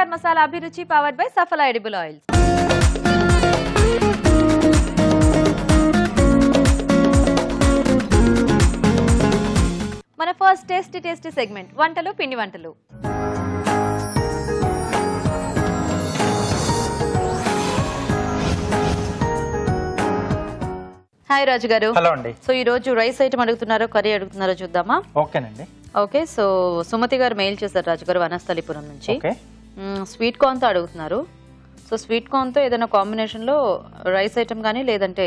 ఎన్టీఆర్ మసాలా అభిరుచి powered by సఫలా edible oils. మన first tasty segment వంటలు పిండి వంటలు. హాయ్ రాజు గారు. హలో అండి. సో ఈ రోజు రైస్ ఐటమ్ అడుగుతున్నారో కర్రీ అడుగుతున్నారో చూద్దామా? ఓకేనండి. ఓకే, సో సుమతి గారు మెయిల్ చేశారు రాజు గారు వనస్థలిపురం నుంచి. స్వీట్ కార్న్ తో అడుగుతున్నారు. సో స్వీట్ కార్న్ తో ఏదైనా కాంబినేషన్ లో రైస్ ఐటమ్ గానీ లేదంటే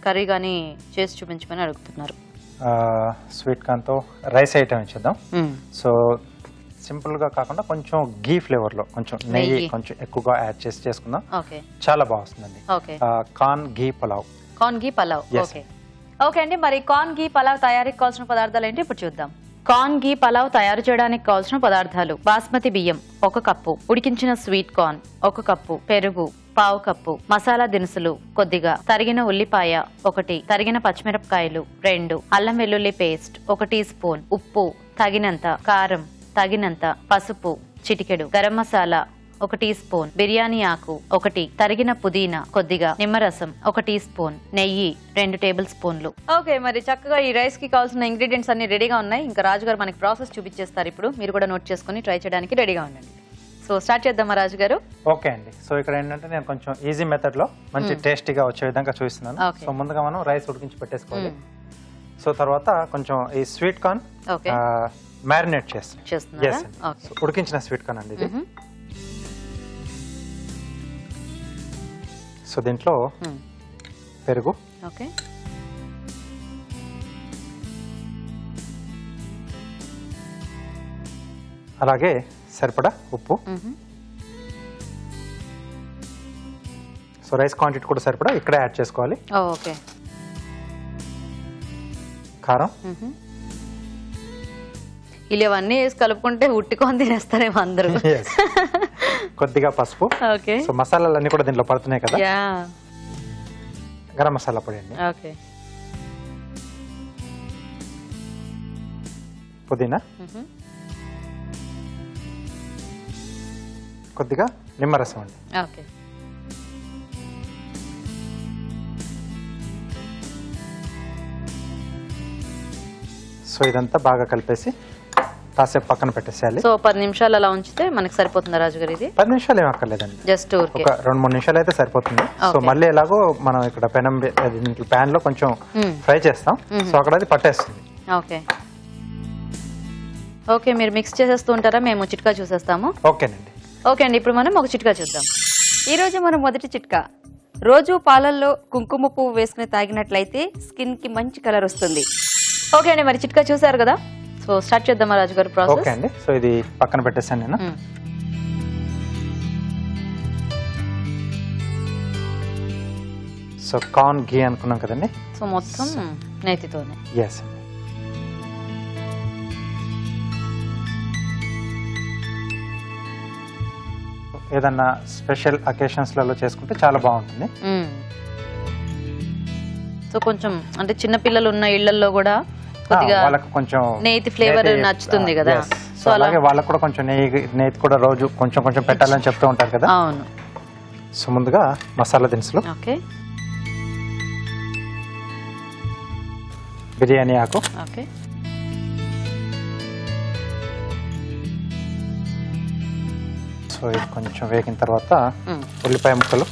కర్రీ గానీ చేసి చూపించమని అడుగుతున్నారు. స్వీట్ కార్న్ తో రైస్ ఐటమ్ ఇచ్చేద్దాం. సో సింపుల్ గా కాకుండా కొంచెం గీ ఫ్లేవర్ లో కొంచెం నెయ్యి కొంచెం ఎక్కువగా యాడ్ చేసి చేసుకుందాం. చాలా బాగుంటుందండి. కార్న్ గీ పలావ్. కార్న్ గీ పలావ్. ఓకే అండి, మరి కార్న్ గీ పలావ్ తయారీకి కావాల్సిన పదార్థాలు ఏంటి ఇప్పుడు చూద్దాం. కార్న్ గీ పలావ్ తయారు చేయడానికి కావాల్సిన పదార్థాలు: బాస్మతి బియ్యం 1 కప్పు, ఉడికించిన స్వీట్ కార్న్ 1 కప్పు, పెరుగు 1/2 కప్పు, మసాలా దినుసులు కొద్దిగా, తరిగిన ఉల్లిపాయ 1, తరిగిన పచ్చిమిరపకాయలు 2, అల్లం వెల్లుల్లి పేస్ట్ 1 టీ స్పూన్, ఉప్పు తగినంత, కారం తగినంత, పసుపు చిటికెడు, గరం మసాలా 1 టీ స్పూన్, బిర్యానీ ఆకు 1, తరిగిన పుదీనా కొద్దిగా, నిమ్మరసం 1 టీ స్పూన్, నెయ్యి 2 టేబుల్ స్పూన్లు. ఓకే, మరి చక్కగా ఈ రైస్ కి కావాల్సిన ఇంగ్రీడియంట్స్ అన్ని రెడీగా ఉన్నాయి. ఇంకా రాజు గారు మనకి ప్రాసెస్ చూపించేస్తారు. ఇప్పుడు మీరు కూడా నోట్ చేసుకుని ట్రై చేయడానికి రెడీగా ఉండండి. సో స్టార్ట్ చేద్దామా రాజు గారు? ఓకే అండి. సో ఇక్కడ ఏంటంటే నేను కొంచెం ఈజీ మెథడ్ లో మంచి టేస్టీగా వచ్చే విధంగా చూపిస్తున్నాను. సో ముందుగా మనం రైస్ ఉడికించి పెట్టేసుకోవాలి. సో తర్వాత కొంచెం ఈ స్వీట్ కార్న్ మ్యారినేట్ చేస్తాను. ఉడికించిన స్వీట్ కార్న్ అండి ఇది. సో దీంట్లో పెరుగు, అలాగే సరిపడా ఉప్పు, సో రైస్ క్వాంటిటీ కూడా సరిపడా ఇక్కడే యాడ్ చేసుకోవాలి. కారం, ఇవన్నీ వేసి కలుపుకుంటే ఉట్టుకొని తినేస్తారేమో అందరూ. కొద్దిగా పసుపు. సో మసాలాలన్నీ కూడా దీంట్లో పడుతున్నాయి కదా. గరం మసాలా పొడి అండి. పుదీనా, కొద్దిగా నిమ్మరసం అండి. సో ఇదంతా బాగా కలిపేసి కాసేపు పక్కన పెట్టేసేయాలి. సో 10 నిమిషాలు అలా ఉంచితే మనకి సరిపోతుందా రాజు గారు? ఇది 10 నిమిషాలు ఏం అక్కర్లేదండి, జస్ట్ ఒక 2-3 నిమిషాలు అయితే సరిపోతుంది. సో మళ్ళీ ఎలాగో మనం ఇక్కడ ప్యాన్ లో కొంచెం ఫ్రై చేస్తాం. సో అక్కడ అది పట్టేస్తుంది. ఓకే, మీరు మిక్స్ చేసేస్తూ ఉంటారా? మేము చిట్కా చూసేస్తాము. ఓకేనండి. ఓకే అండి, ఇప్పుడు మనం ఒక చిట్కా చూద్దాం. ఈ రోజు మనం మొదటి చిట్కా: రోజు పాలల్లో కుంకుమ పువ్వు వేసుకుని తాగినట్లయితే స్కిన్ కి మంచి కలర్ వస్తుంది. ఓకే అండి, మరి చిట్కా చూసారు కదా. సో స్టార్ట్ చేద్దామా రాజు గారు ప్రాసెస్? ఓకే అండి. సో ఇది పక్కన పెట్టేసాను నేను. సో కార్న్ ఘీ అనుకున్నాం కదండి. సో మొత్తం నేతితోనే. ఎస్ అండి. ఏదన్నా స్పెషల్ అకేషన్స్ లలో చేసుకుంటే చాలా బాగుంటుంది. సో కొంచెం అంటే చిన్న పిల్లలు ఉన్న ఇళ్లలో కూడా కొద్దిగా వాళ్ళకి కొంచెం నేతి ఫ్లేవర్ నచ్చుతుంది కదా. సో అలాగే వాళ్ళకి కూడా కొంచెం నేతి కూడా రోజు కొంచెం కొంచెం పెట్టాలని చెప్తూ ఉంటారు కదా. అవును. సో ముందుగా మసాలా దినుసులు, బిర్యానీ ఆకు, సో ఇది కొంచెం వేగిన తర్వాత ఉల్లిపాయ ముక్కలు,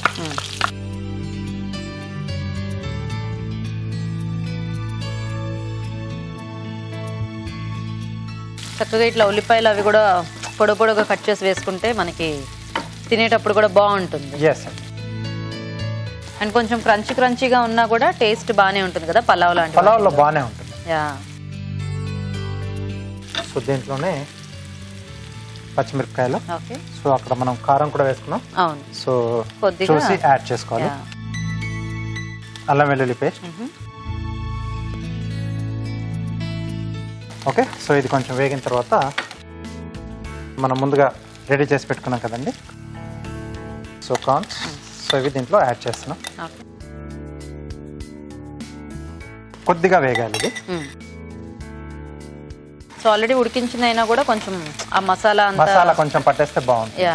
చక్కగా ఇట్లా ఉల్లిపాయలు అవి కూడా పొడవుగా కట్ చేసి వేసుకుంటే మనకి తినేటప్పుడు కూడా బాగుంటుంది. అండ్ కొంచెం క్రంచీగా ఉన్నా కూడా టేస్ట్ బాగానే ఉంటుంది కదా పలావ్ లాంటి. పలావ్లో బాగానే ఉంటుంది. సో దీంట్లోనే పచ్చిమిరపకాయలు. సో అక్కడ మనం కారం కూడా వేసుకున్నాం. అవును. సో చూసి యాడ్ చేసుకోవాలి. అల్లం వెల్లుల్లి పేస్ట్. ఓకే, సో ఇది కొంచెం వేగిన తర్వాత మనం ముందుగా రెడీ చేసి పెట్టుకున్నాం కదండి. సో కార్న్స్, సో ఇవి దీంట్లో యాడ్ చేస్తున్నాం. కొద్దిగా వేగాలి ఇది. సో ఆల్రెడీ ఉడికించిందైనా కూడా కొంచెం ఆ మసాలా కొంచెం పట్టేస్తే బాగుంటుంది.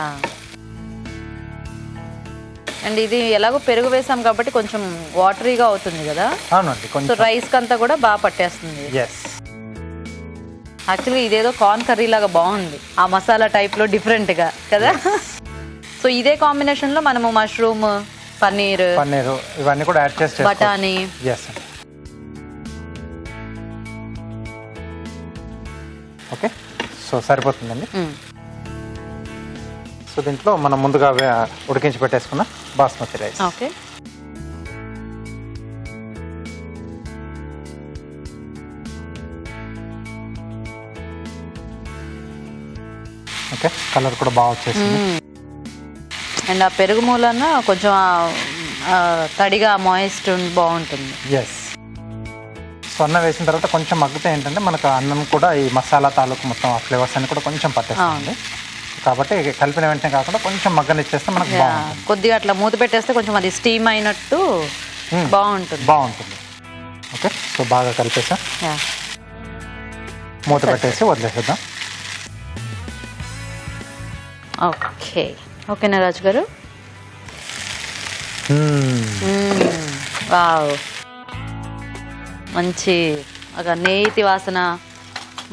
అండ్ ఇది ఎలాగో పెరుగు వేసాం కాబట్టి కొంచెం వాటరీగా అవుతుంది కదా. అవునండి, సో కొంచెం రైస్ కంతా కూడా బాగా పట్టేస్తుంది. ఎస్. యాక్చువల్గా ఇదేదో కార్న్ కర్రీ లాగా బాగుంది, ఆ మసాలా టైప్ లో డిఫరెంట్ గా కదా. సో ఇదే కాంబినేషన్ లో మనము మష్రూమ్, పన్నీర్ ఇవన్నీ కూడా యాడ్ చేసి బఠానీ. ఎస్. ఓకే, సో సరిపోతుందండి. సో దీంట్లో మనం ముందుగా ఉడికించి పెట్టేసుకున్న basmati rice. Okay, okay, colour కూడా బాగా వచ్చేసింది. అండ్ ఆ పెరుగు మూలన కొంచెం తడిగా మాయిస్ట్ బాగుంటుంది. ఎస్. సో అన్నం వేసిన తర్వాత కొంచెం మగ్గితే ఏంటంటే మనకు అన్నం కూడా ఈ మసాలా తాలూకు మొత్తం ఆ ఫ్లేవర్స్ అన్ని కూడా కొంచెం పట్టేస్తుంది. కాబట్టి కలిపిన వెంటనే కాకుండా కొంచెం మగ్గనిచ్చేస్తే మనకు బాగుంటుంది. కొద్దిగా అట్లా మూత పెట్టేస్తే కొంచెం అది స్టీమ్ అయినట్టు బాగుంటుంది. ఓకే, సో బాగా కలిపేసా, మూత పెట్టేసి వదిలేసేద్దాం. ఓకే, ఓకేనా రాజు గారు? వావ్, మంచి ఒక నేతి వాసన,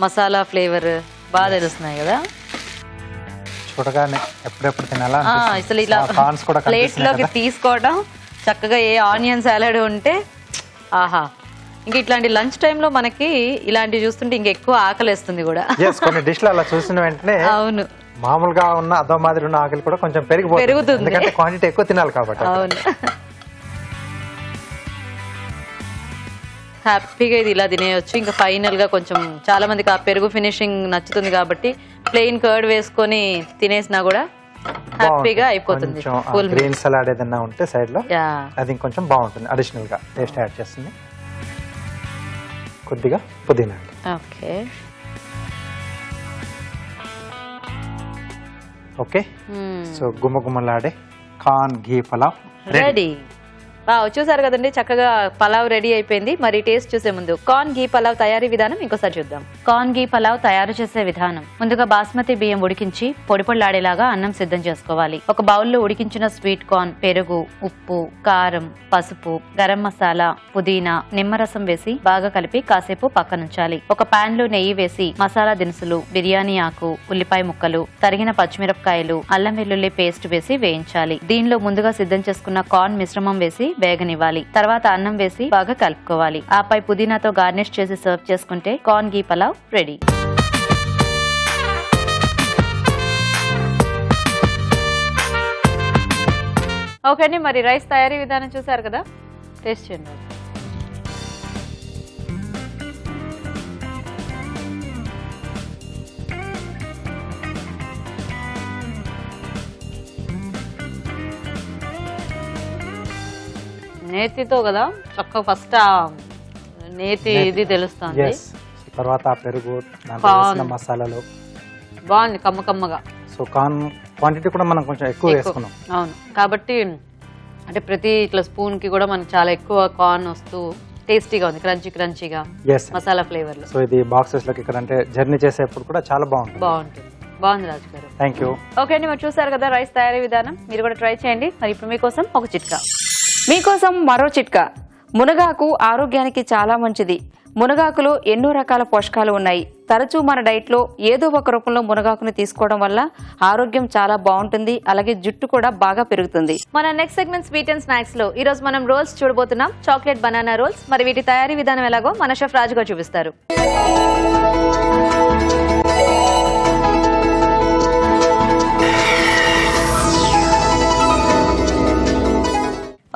మసాలా ఫ్లేవర్ బాగా తెలుస్తున్నాయి కదా. చూడగానే ఎప్పుడెప్పుడు తినాలా అసలు ఇలా ప్లేట్ లోకి తీసుకోవడం, చక్కగా ఏ ఆనియన్ సాలడ్ ఉంటే ఆహా. ఇంకా ఇట్లాంటి లంచ్ టైంలో మనకి ఇలాంటివి చూస్తుంటే ఇంకా ఎక్కువ ఆకలిస్తుంది కూడా. కొన్ని డిష్లు అలా చూసిన వెంటనే అవును, మామూలుగా ఉన్న అదో మాదిరి ఉన్న ఆకలి కూడా కొంచెం పెరుగుతుంది, ఎందుకంటే క్వాంటిటీ ఎక్కువ తినాలి కాబట్టి. అవును, హ్యాపీగా ఇది ఇలా తినేయచ్చు. ఇంకా ఫైనల్ గా కొంచెం చాలా మందికి ఆ పెరుగు ఫినిషింగ్ నచ్చుతుంది కాబట్టి ప్లెయిన్ కర్డ్ వేసుకొని తినేసినా కూడా హ్యాపీగా అయిపోతుంది. గ్రీన్ సలాడ్ ఏదైనా ఉంటే సైడ్ లో అది ఇంకొంచెం బాగుంటుంది, అడిషనల్ గా టేస్ట్ యాడ్ చేస్తుంది. కొద్దిగా పుదీనా. ఓకే, ఓకే, సో గుమ్మగుమ్మలాడే కార్న్ ఘీ పలావ్ రెడీ. చూసారు కదండి, చక్కగా పలావ్ రెడీ అయిపోయింది. మరి టేస్ట్ చూసే ముందు కార్న్ ఘీ పలావ్ తయారీ విధానం ఇంకోసారి చూద్దాం. కార్న్ ఘీ పలావ్ తయారు చేసే విధానం: ముందుగా బాస్మతి బియ్యం ఉడికించి పొడి పొడిలాడేలాగా అన్నం సిద్ధం చేసుకోవాలి. ఒక బౌల్లో ఉడికించిన స్వీట్ కార్న్, పెరుగు, ఉప్పు, కారం, పసుపు, గరం మసాలా, పుదీనా, నిమ్మరసం వేసి బాగా కలిపి కాసేపు పక్కనుంచాలి. ఒక పాన్ లో నెయ్యి వేసి మసాలా దినుసులు, బిర్యానీ ఆకు, ఉల్లిపాయ ముక్కలు, తరిగిన పచ్చిమిరపకాయలు, అల్లం వెల్లుల్లి పేస్ట్ వేసి వేయించాలి. దీనిలో ముందుగా సిద్ధం చేసుకున్న కార్న్ మిశ్రమం వేసి వేగనివ్వాలి. తర్వాత అన్నం వేసి బాగా కలుపుకోవాలి. ఆపై పుదీనాతో గార్నిష్ చేసి సర్వ్ చేసుకుంటే కార్న్ ఘీ పలావ్ రెడీ. ఓకే అండి, మరి రైస్ తయారీ విధానం చూసారు కదా, టేస్ట్ చేయండి. నేతితో కదా చక్కగా ఫస్ట్ నేతి ఇది తెలుస్తుంది, తర్వాత ఆ పెరుగు, మసాలాలు బాగుంది కమ్మ కమ్మగా. సో కార్న్ క్వాంటిటీ కూడా మనం కొంచెం ఎక్కువ వేసుకున్నాం. అవును, కాబట్టి అంటే ప్రతి ఇట్లా స్పూన్ కి కూడా మనకు చాలా ఎక్కువ కార్న్ వస్తూ టేస్టీగా ఉంది, క్రంచీగా మసాలా ఫ్లేవర్ లో. సో ఇది బాక్సెస్ లోకి ఇక్కడ అంటే జర్నీ చేసేప్పుడు కూడా చాలా బాగుంటుంది. బాగుంది రాజు గారు. Thank you. ఓకే అండి, మరి చూసారు కదా రైస్ తయారీ విధానం, మీరు కూడా ట్రై చేయండి. మరి ఇప్పుడు మీకోసం ఒక చిట్కా. మీకోసం మరో చిట్కా. మునగాకు ఆరోగ్యానికి చాలా మంచిది. మునగాకులో ఎన్నో రకాల పోషకాలు ఉన్నాయి. తరచూ మన డైట్ లో ఏదో ఒక రూపంలో మునగాకుని తీసుకోవడం వల్ల ఆరోగ్యం చాలా బాగుంటుంది, అలాగే జుట్టు కూడా బాగా పెరుగుతుంది. మన next segment sweet and snacks లో ఈ రోజు మనం రోల్స్ చూడబోతున్నాం, చాక్లెట్ బనానా రోల్స్. మరి వీటి తయారీ విధానం ఎలాగో మన షెఫ్ రాజు గారు చూపిస్తారు.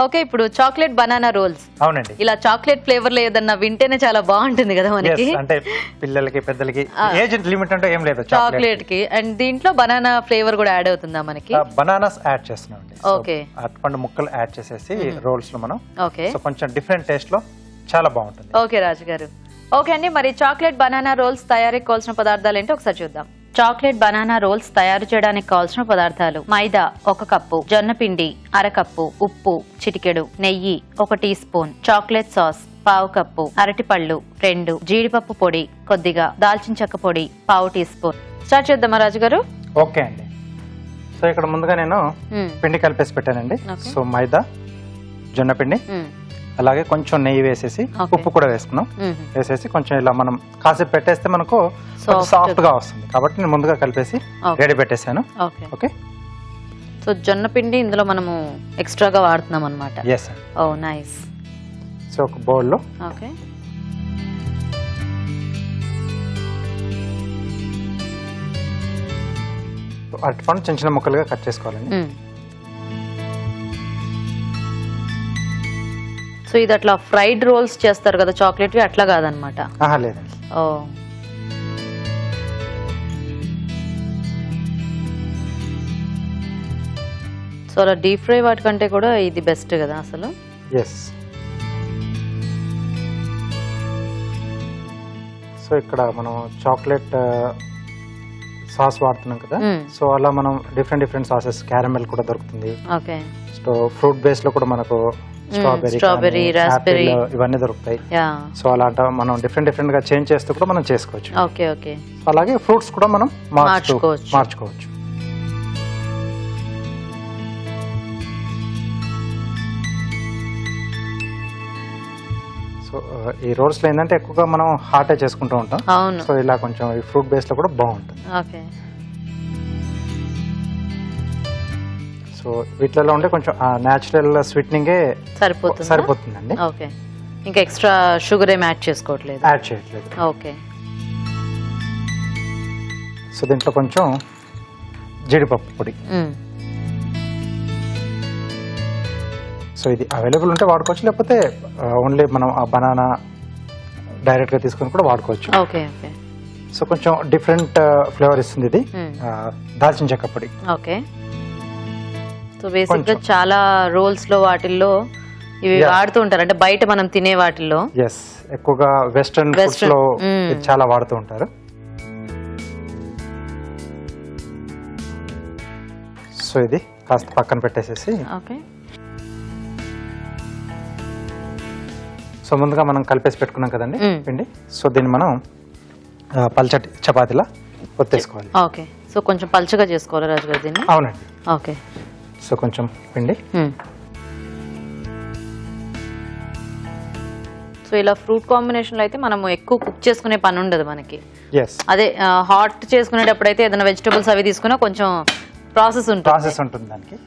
ఓకే, ఇప్పుడు చాక్లెట్ బనానా రోల్స్. అవునండి, ఇలా చాక్లెట్ ఫ్లేవర్ లో ఏదన్నా వింటేనే చాలా బాగుంటుంది కదా మనకి. అంటే పిల్లలకి పెద్దలకి ఏజ్ లిమిట్ అంటే ఏం లేదు చాక్లెట్ కి. అండ్ దీంట్లో బనానా ఫ్లేవర్ కూడా యాడ్ అవుతుందా మనకి? బనానాస్ యాడ్ చేస్తున్నాం. ఓకే, అరటిపండు ముక్కలు యాడ్ చేసేసి రోల్స్ లో మనం. ఓకే, సో కొంచెం డిఫరెంట్ టేస్ట్ లో చాలా బాగుంటుంది. ఓకే రాజు గారు. ఓకే అండి, మరి చాక్లెట్ బనానా రోల్స్ తయారీకి కావాల్సిన పదార్థాలు ఏంటో ఒకసారి చూద్దాం. చాక్లెట్ బనానా రోల్స్ తయారు చేయడానికి కావాల్సిన పదార్థాలు: మైదా 1 కప్పు, జొన్న పిండి 1/2 కప్పు, ఉప్పు చిటికెడు, నెయ్యి 1 teaspoon, chocolate sauce 1/2 cup, అరటిపళ్ళు 2, జీడిపప్పు పొడి కొద్దిగా, దాల్చిన చెక్క పొడి 1/2 టీ స్పూన్. స్టార్ట్ చేద్దామా రాజు గారు? ఓకే అండి. సో ఇక్కడ ముందుగా నేను పిండి కలిపేసి పెట్టానండి. సో మైదా, జొన్న పిండి, అలాగే కొంచెం నెయ్యి వేసేసి ఉప్పు కూడా వేసుకున్నాం. వేసేసి కొంచెం ఇలా మనం కాసేపు పెట్టేస్తే మనకు సాఫ్ట్ గా వస్తుంది కాబట్టి నేను ముందుగా కలిపేసి రెడీ పెట్టేశాను. ఓకే. సో జొన్న పిండి ఇందులో మనము ఎక్స్ట్రాగా వాడుతున్నాం అన్నమాట. ఎస్. ఓ నైస్. సో ఒక బౌల్లో ఓకే అరటిపండు చిన్న చిన్న ముక్కలుగా కట్ చేసుకోవాలండి. సో ఇది అట్లా ఫ్రైడ్ రోల్స్ చేస్తారు కదా చాక్లెట్ అట్లా కాదనమాట. లేదండి. ఓ సో అలా డీప్ ఫ్రై వాటికంటే కూడా ఇది బెస్ట్ కదా అసలు. ఎస్. సో ఇక్కడ మనం చాక్లెట్ సాస్ వాడుతున్నాం కదా, సో అలా మనం డిఫరెంట్ సాసెస్, క్యారమెల్ కూడా దొరుకుతుంది. ఓకే. సో ఫ్రూట్ బేస్ లో కూడా మనకు స్ట్రాబెర్రీ, రాస్బెర్రీ ఇవన్నీ దొరుకుతాయి. సో అలాంటి మనం డిఫరెంట్ గా చేంజ్ చేస్తూ కూడా మనం చేసుకోవచ్చు. Okay okay. అలాగే ఫ్రూట్స్ కూడా మనం మార్చుకోవచ్చు. సో ఈ రోల్స్ లో ఏంటంటే ఎక్కువగా మనం హాటే చేసుకుంటూ ఉంటాం. సో ఇలా కొంచెం ఈ ఫ్రూట్ బేస్ లో కూడా బాగుంటుంది. ఓకే. సో వీటిలో ఉంటే కొంచెం న్యాచురల్ స్వీట్నింగే సరిపోతుందండి. ఓకే. ఇంకా ఎక్స్ట్రా షుగర్ ఏం యాడ్ చేసుకోవట్లేదు? యాడ్ చేయట్లేదు. ఓకే. సో దీంట్లో కొంచెం జీడిపప్పు పొడి. సో ఇది అవైలబుల్ ఉంటే వాడుకోవచ్చు, లేకపోతే ఓన్లీ మనం ఆ బనానా డైరెక్ట్ గా తీసుకొని కూడా వాడుకోవచ్చు. Okay okay. సో కొంచెం డిఫరెంట్ ఫ్లేవర్ ఇస్తుంది ఇది దాల్చిన చెక్క పొడి. ఓకే. సో బేసిక్ గా చాలా రోల్స్ లో వాటిల్లో ఇవి వాడుతూ ఉంటారు, అంటే బయట మనం తినే వాటిల్లో. ఎస్, ఎక్కువగా వెస్టర్న్ ఫుడ్స్ లో చాలా వాడుతూ ఉంటారు. సో ఇది కాస్త పక్కన పెట్టేసేసి, ఓకే. సో ముందుగా మనం కలిపేసి పెట్టుకున్నాం కదండి పిండి, సో దీన్ని మనం పల్చటి చపాతీలా ఒత్తేసుకోవాలి. ఓకే. సో కొంచెం పల్చగా చేసుకోవాలి రాజు గారు దీన్ని? అవునండి. ఓకే. సో కొంచెం పిండి. సో ఇలా ఫ్రూట్ కాంబినేషన్ లో అయితే మనం ఎక్కువ కుక్ చేసుకునే పని ఉండదు మనకి. అదే హాట్ చేసుకునేటప్పుడు అయితే ఏదైనా వెజిటబుల్స్ అవి తీసుకున్నా కొంచెం ప్రాసెస్ ఉంటుంది దానికి.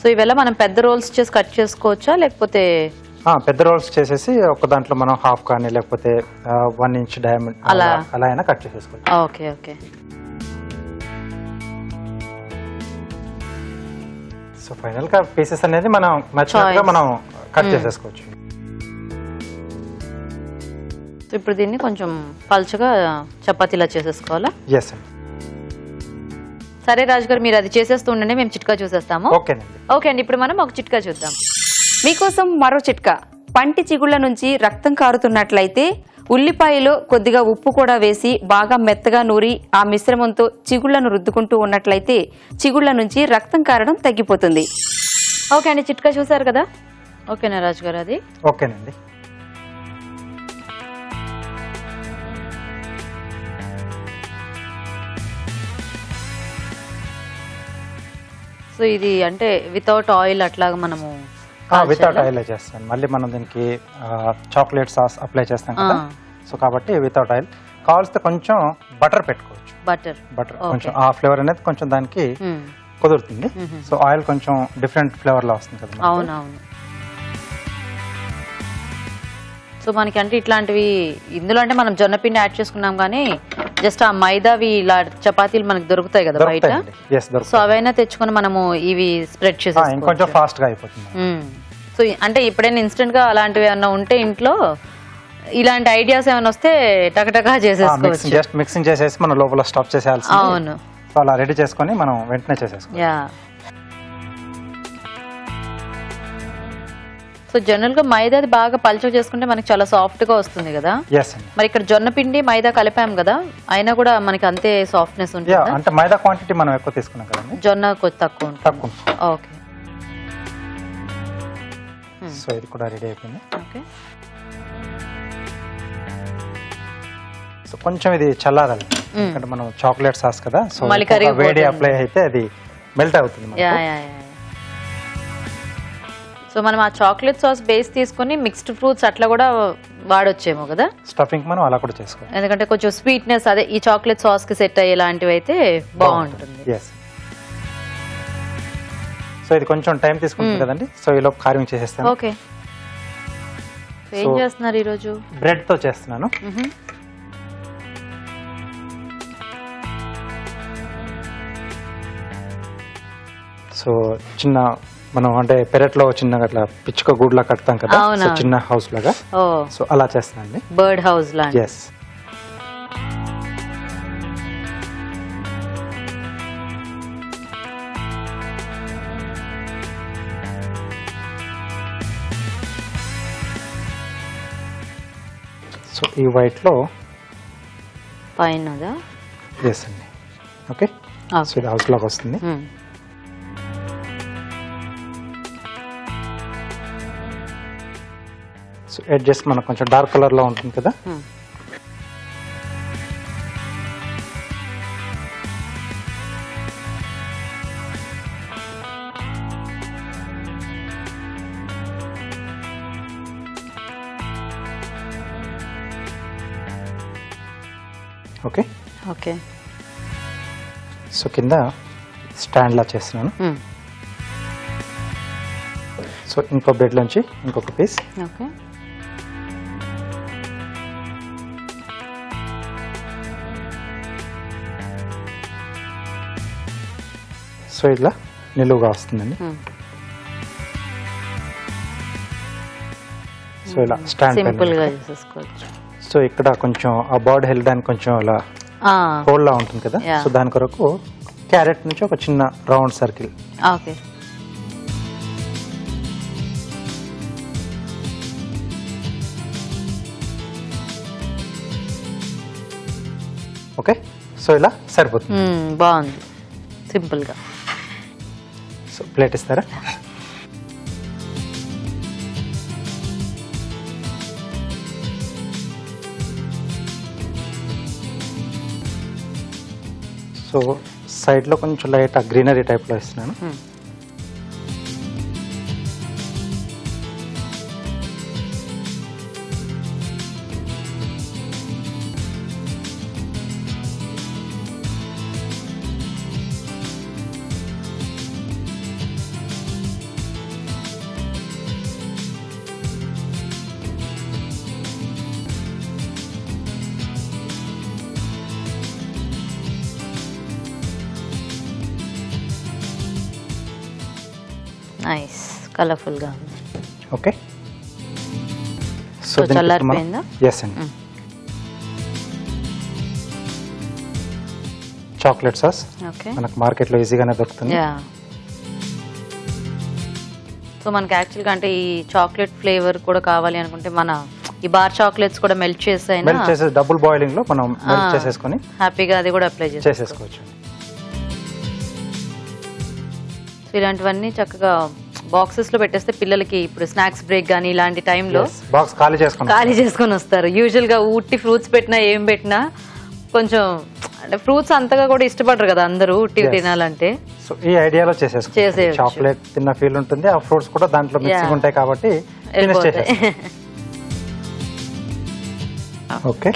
సో ఇవెలా మనం పెద్ద రోల్స్ చేసి కట్ చేసుకోవచ్చా, లేకపోతే? పెద్ద రోల్స్ చేసేసి ఒక దాంట్లో మనం హాఫ్ కానీ లేకపోతే 1 ఇంచ్ డయామీటర్ అలా అయినా కట్ చేసేసుకోవచ్చు. Okay okay. సో ఫైనల్ గా పీసెస్ అనేది మనం నచ్చినట్టుగా మనం కట్ చేసేసుకోవచ్చు. ఇప్పుడు దీన్ని కొంచెం పల్చగా చపాతీలా చేసేసుకోవాలా? ఎస్ అండి. సరే రాజు గారు, మీరు అది చేసేస్తూ ఉండండి, మేము చిట్కా చూసేస్తాము. ఓకే అండి. ఇప్పుడు మనం ఒక చిట్కా చూద్దాం. మీకోసం మరో చిట్కా. పంటి చిగుళ్ళ నుంచి రక్తం కారుతున్నట్లయితే ఉల్లిపాయలో కొద్దిగా ఉప్పు కూడా వేసి బాగా మెత్తగా నూరి ఆ మిశ్రమంతో చిగుళ్లను రుద్దుకుంటూ ఉన్నట్లయితే చిగుళ్ల నుంచి రక్తం కారడం తగ్గిపోతుంది. ఓకే అండి, చిట్కా చూసారు కదా. ఓకేనా రాజు గారు? అది ఓకేనండి. సో ఇది అంటే వితౌట్ ఆయిల్ అట్లాగా మనము వితౌట్ ఆయిల్ చేస్తాను. మళ్ళీ మనం దీనికి చాక్లెట్ సాస్ అప్లై చేస్తాం కదా, సో కాబట్టి వితౌట్ ఆయిల్. కావాల్సితే కొంచెం బటర్ పెట్టుకోవచ్చు. బటర్ కొంచెం ఆ ఫ్లేవర్ అనేది కొంచెం దానికి కుదురుతుంది. సో ఆయిల్ కొంచెం డిఫరెంట్ ఫ్లేవర్ లో వస్తుంది కదా. అవునవును. సో మనకి అంటే ఇట్లాంటివి ఇందులో అంటే మనం జొన్న పిండి యాడ్ చేసుకున్నాం, కానీ జస్ట్ ఆ మైదావి ఇలా చపాతీలు మనకి దొరుకుతాయి కదా బయట, సో అవైనా తెచ్చుకొని మనము ఇవి స్ప్రెడ్ చేసి కొంచెం ఫాస్ట్ గా అయిపోతుంది. సో అంటే ఎప్పుడైనా ఇన్స్టెంట్ గా అలాంటివి ఏమన్నా ఉంటే ఇంట్లో, ఇలాంటి ఐడియాస్ ఏమైనా వస్తే టకటకా చేసేసుకోవచ్చు. జస్ట్ మిక్సింగ్ చేసేసి మనం లోపల స్టఫ్ చేసేయాల్సి. అవును. సో అలా రెడీ చేసుకొని మనం వెంటనే చేసేసుకోవాలి. సో జనరల్ గా మైదాది బాగా పల్చగా చేసుకుంటే మనకి చాలా సాఫ్ట్ గా వస్తుంది కదా. మరి ఇక్కడ జొన్న పిండి మైదా కలిపాం కదా, అయినా కూడా మనకి అంతే సాఫ్ట్నెస్ ఉంటుంది. అంటే మైదా క్వాంటిటీ మనం ఎక్కువ తీసుకున్నాం కదా, జొన్న తక్కువ తక్కువ. ఓకే. సో ఇది కూడా రెడీ అయిపోయింది. ఓకే. సో కొంచెం ఇది చల్లారాలి, ఎందుకంటే మనం చాక్లెట్ సాస్ కదా, సో మళ్ళీ వేడి అప్లై అయితే అది మెల్ట్ అవుతుంది మనకు. సో మనం ఆ చాక్లెట్ సాస్ బేస్ తీసుకొని మిక్స్డ్ ఫ్రూట్స్ అట్లా కూడా వాడొచ్చేమో కదా స్టఫింగ్ మనం అలా కూడా చేసుకోవాలి, ఎందుకంటే కొంచెం స్వీట్నెస్ అదే ఈ చాక్లెట్ సాస్ కి సెట్ అయ్యేలాంటివి అయితే బాగుంటుంది. ఎస్. సో ఇది కొంచెం టైం తీసుకుంటుంది కదండి, సో ఈలో కార్వింగ్ చేసేస్తాను. ఓకే, ఏం చేస్తున్నారు ఈరోజు? బ్రెడ్ తో చేస్తున్నాను. సో చిన్న మనం అంటే పెరట్లో చిన్నగా అట్లా పిచ్చుక గూడ్లా కడతాం కదా, సో చిన్న హౌస్ లాగా, సో అలా చేస్తానండి. బర్డ్ హౌస్ లాగా. ఎస్. సో ఈ వైట్ లో పైన ఎస్ అండి. ఓకే, సో ఇది హౌస్ లాగా వస్తుంది. సో ఎడ్జెస్ మనకు కొంచెం డార్క్ కలర్ లో ఉంటుంది కదా, ఓకే. ఓకే, సో కింద స్టాండ్ లా చేస్తున్నాను. సో ఇంకో బెడ్ లోంచి ఇంకొక పీస్. ఓకే, సో ఇలా నిలువుగా వస్తుందండి. సో ఇలా స్టాండ్ సింపుల్ గా చేసేసుకోవచ్చు. సో ఇక్కడ కొంచెం ఆ బర్డ్ వెళ్ళడానికి కొంచెం అలా హోల్ లా ఉంటుంది కదా, సో దాని కొరకు క్యారెట్ నుంచి ఒక చిన్న round circle. Okay, okay. So ఇలా సరిపోతుంది. బాగుంది, సింపుల్ గా. సో ప్లేట్ ఇస్తారా? సో సైడ్ లో కొంచెం లైట్ గ్రీనరీ టైప్ లో ఇస్తున్నాను. నైస్, కలర్ఫుల్ గా ఉంది. ఓకే, సో చల్లారిపోయిందా? ఎస్ అండి. చాక్లెట్ సాస్ ఓకే, మనకు మార్కెట్ లో ఈజీగానే దొరుకుతుంది. సో మనకి యాక్చువల్గా అంటే ఈ చాక్లెట్ ఫ్లేవర్ కూడా కావాలి అనుకుంటే మన ఈ బార్ చాక్లెట్స్ కూడా మెల్ట్ చేసి డబుల్ బాయిలింగ్ లో మనం మెల్ట్ చేసేసుకొని హ్యాపీగా అది కూడా అప్లై చేసేసుకోవచ్చు. సో ఇలాంటివన్నీ చక్కగా బాక్సెస్ లో పెట్టేస్తే పిల్లలకి ఇప్పుడు స్నాక్స్ బ్రేక్ గానీ ఇలాంటి టైంలో బాక్స్ ఖాళీ చేసుకొని వస్తారు. యూజువల్ గా ఉట్టి ఫ్రూట్స్ పెట్టినా ఏం పెట్టినా కొంచెం అంటే ఫ్రూట్స్ అంతగా కూడా ఇష్టపడరు కదా అందరూ ఉట్టి తినాలంటే. సో ఈ ఐడియాలో చేసేసుకోవచ్చు. చాక్లెట్ తిన్న ఫీల్ ఉంటుంది, ఆ ఫ్రూట్స్ కూడా దాంట్లో మిక్సింగ్ ఉంటాయి కాబట్టి ఫినిష్ చేసేస్తాం. ఓకే,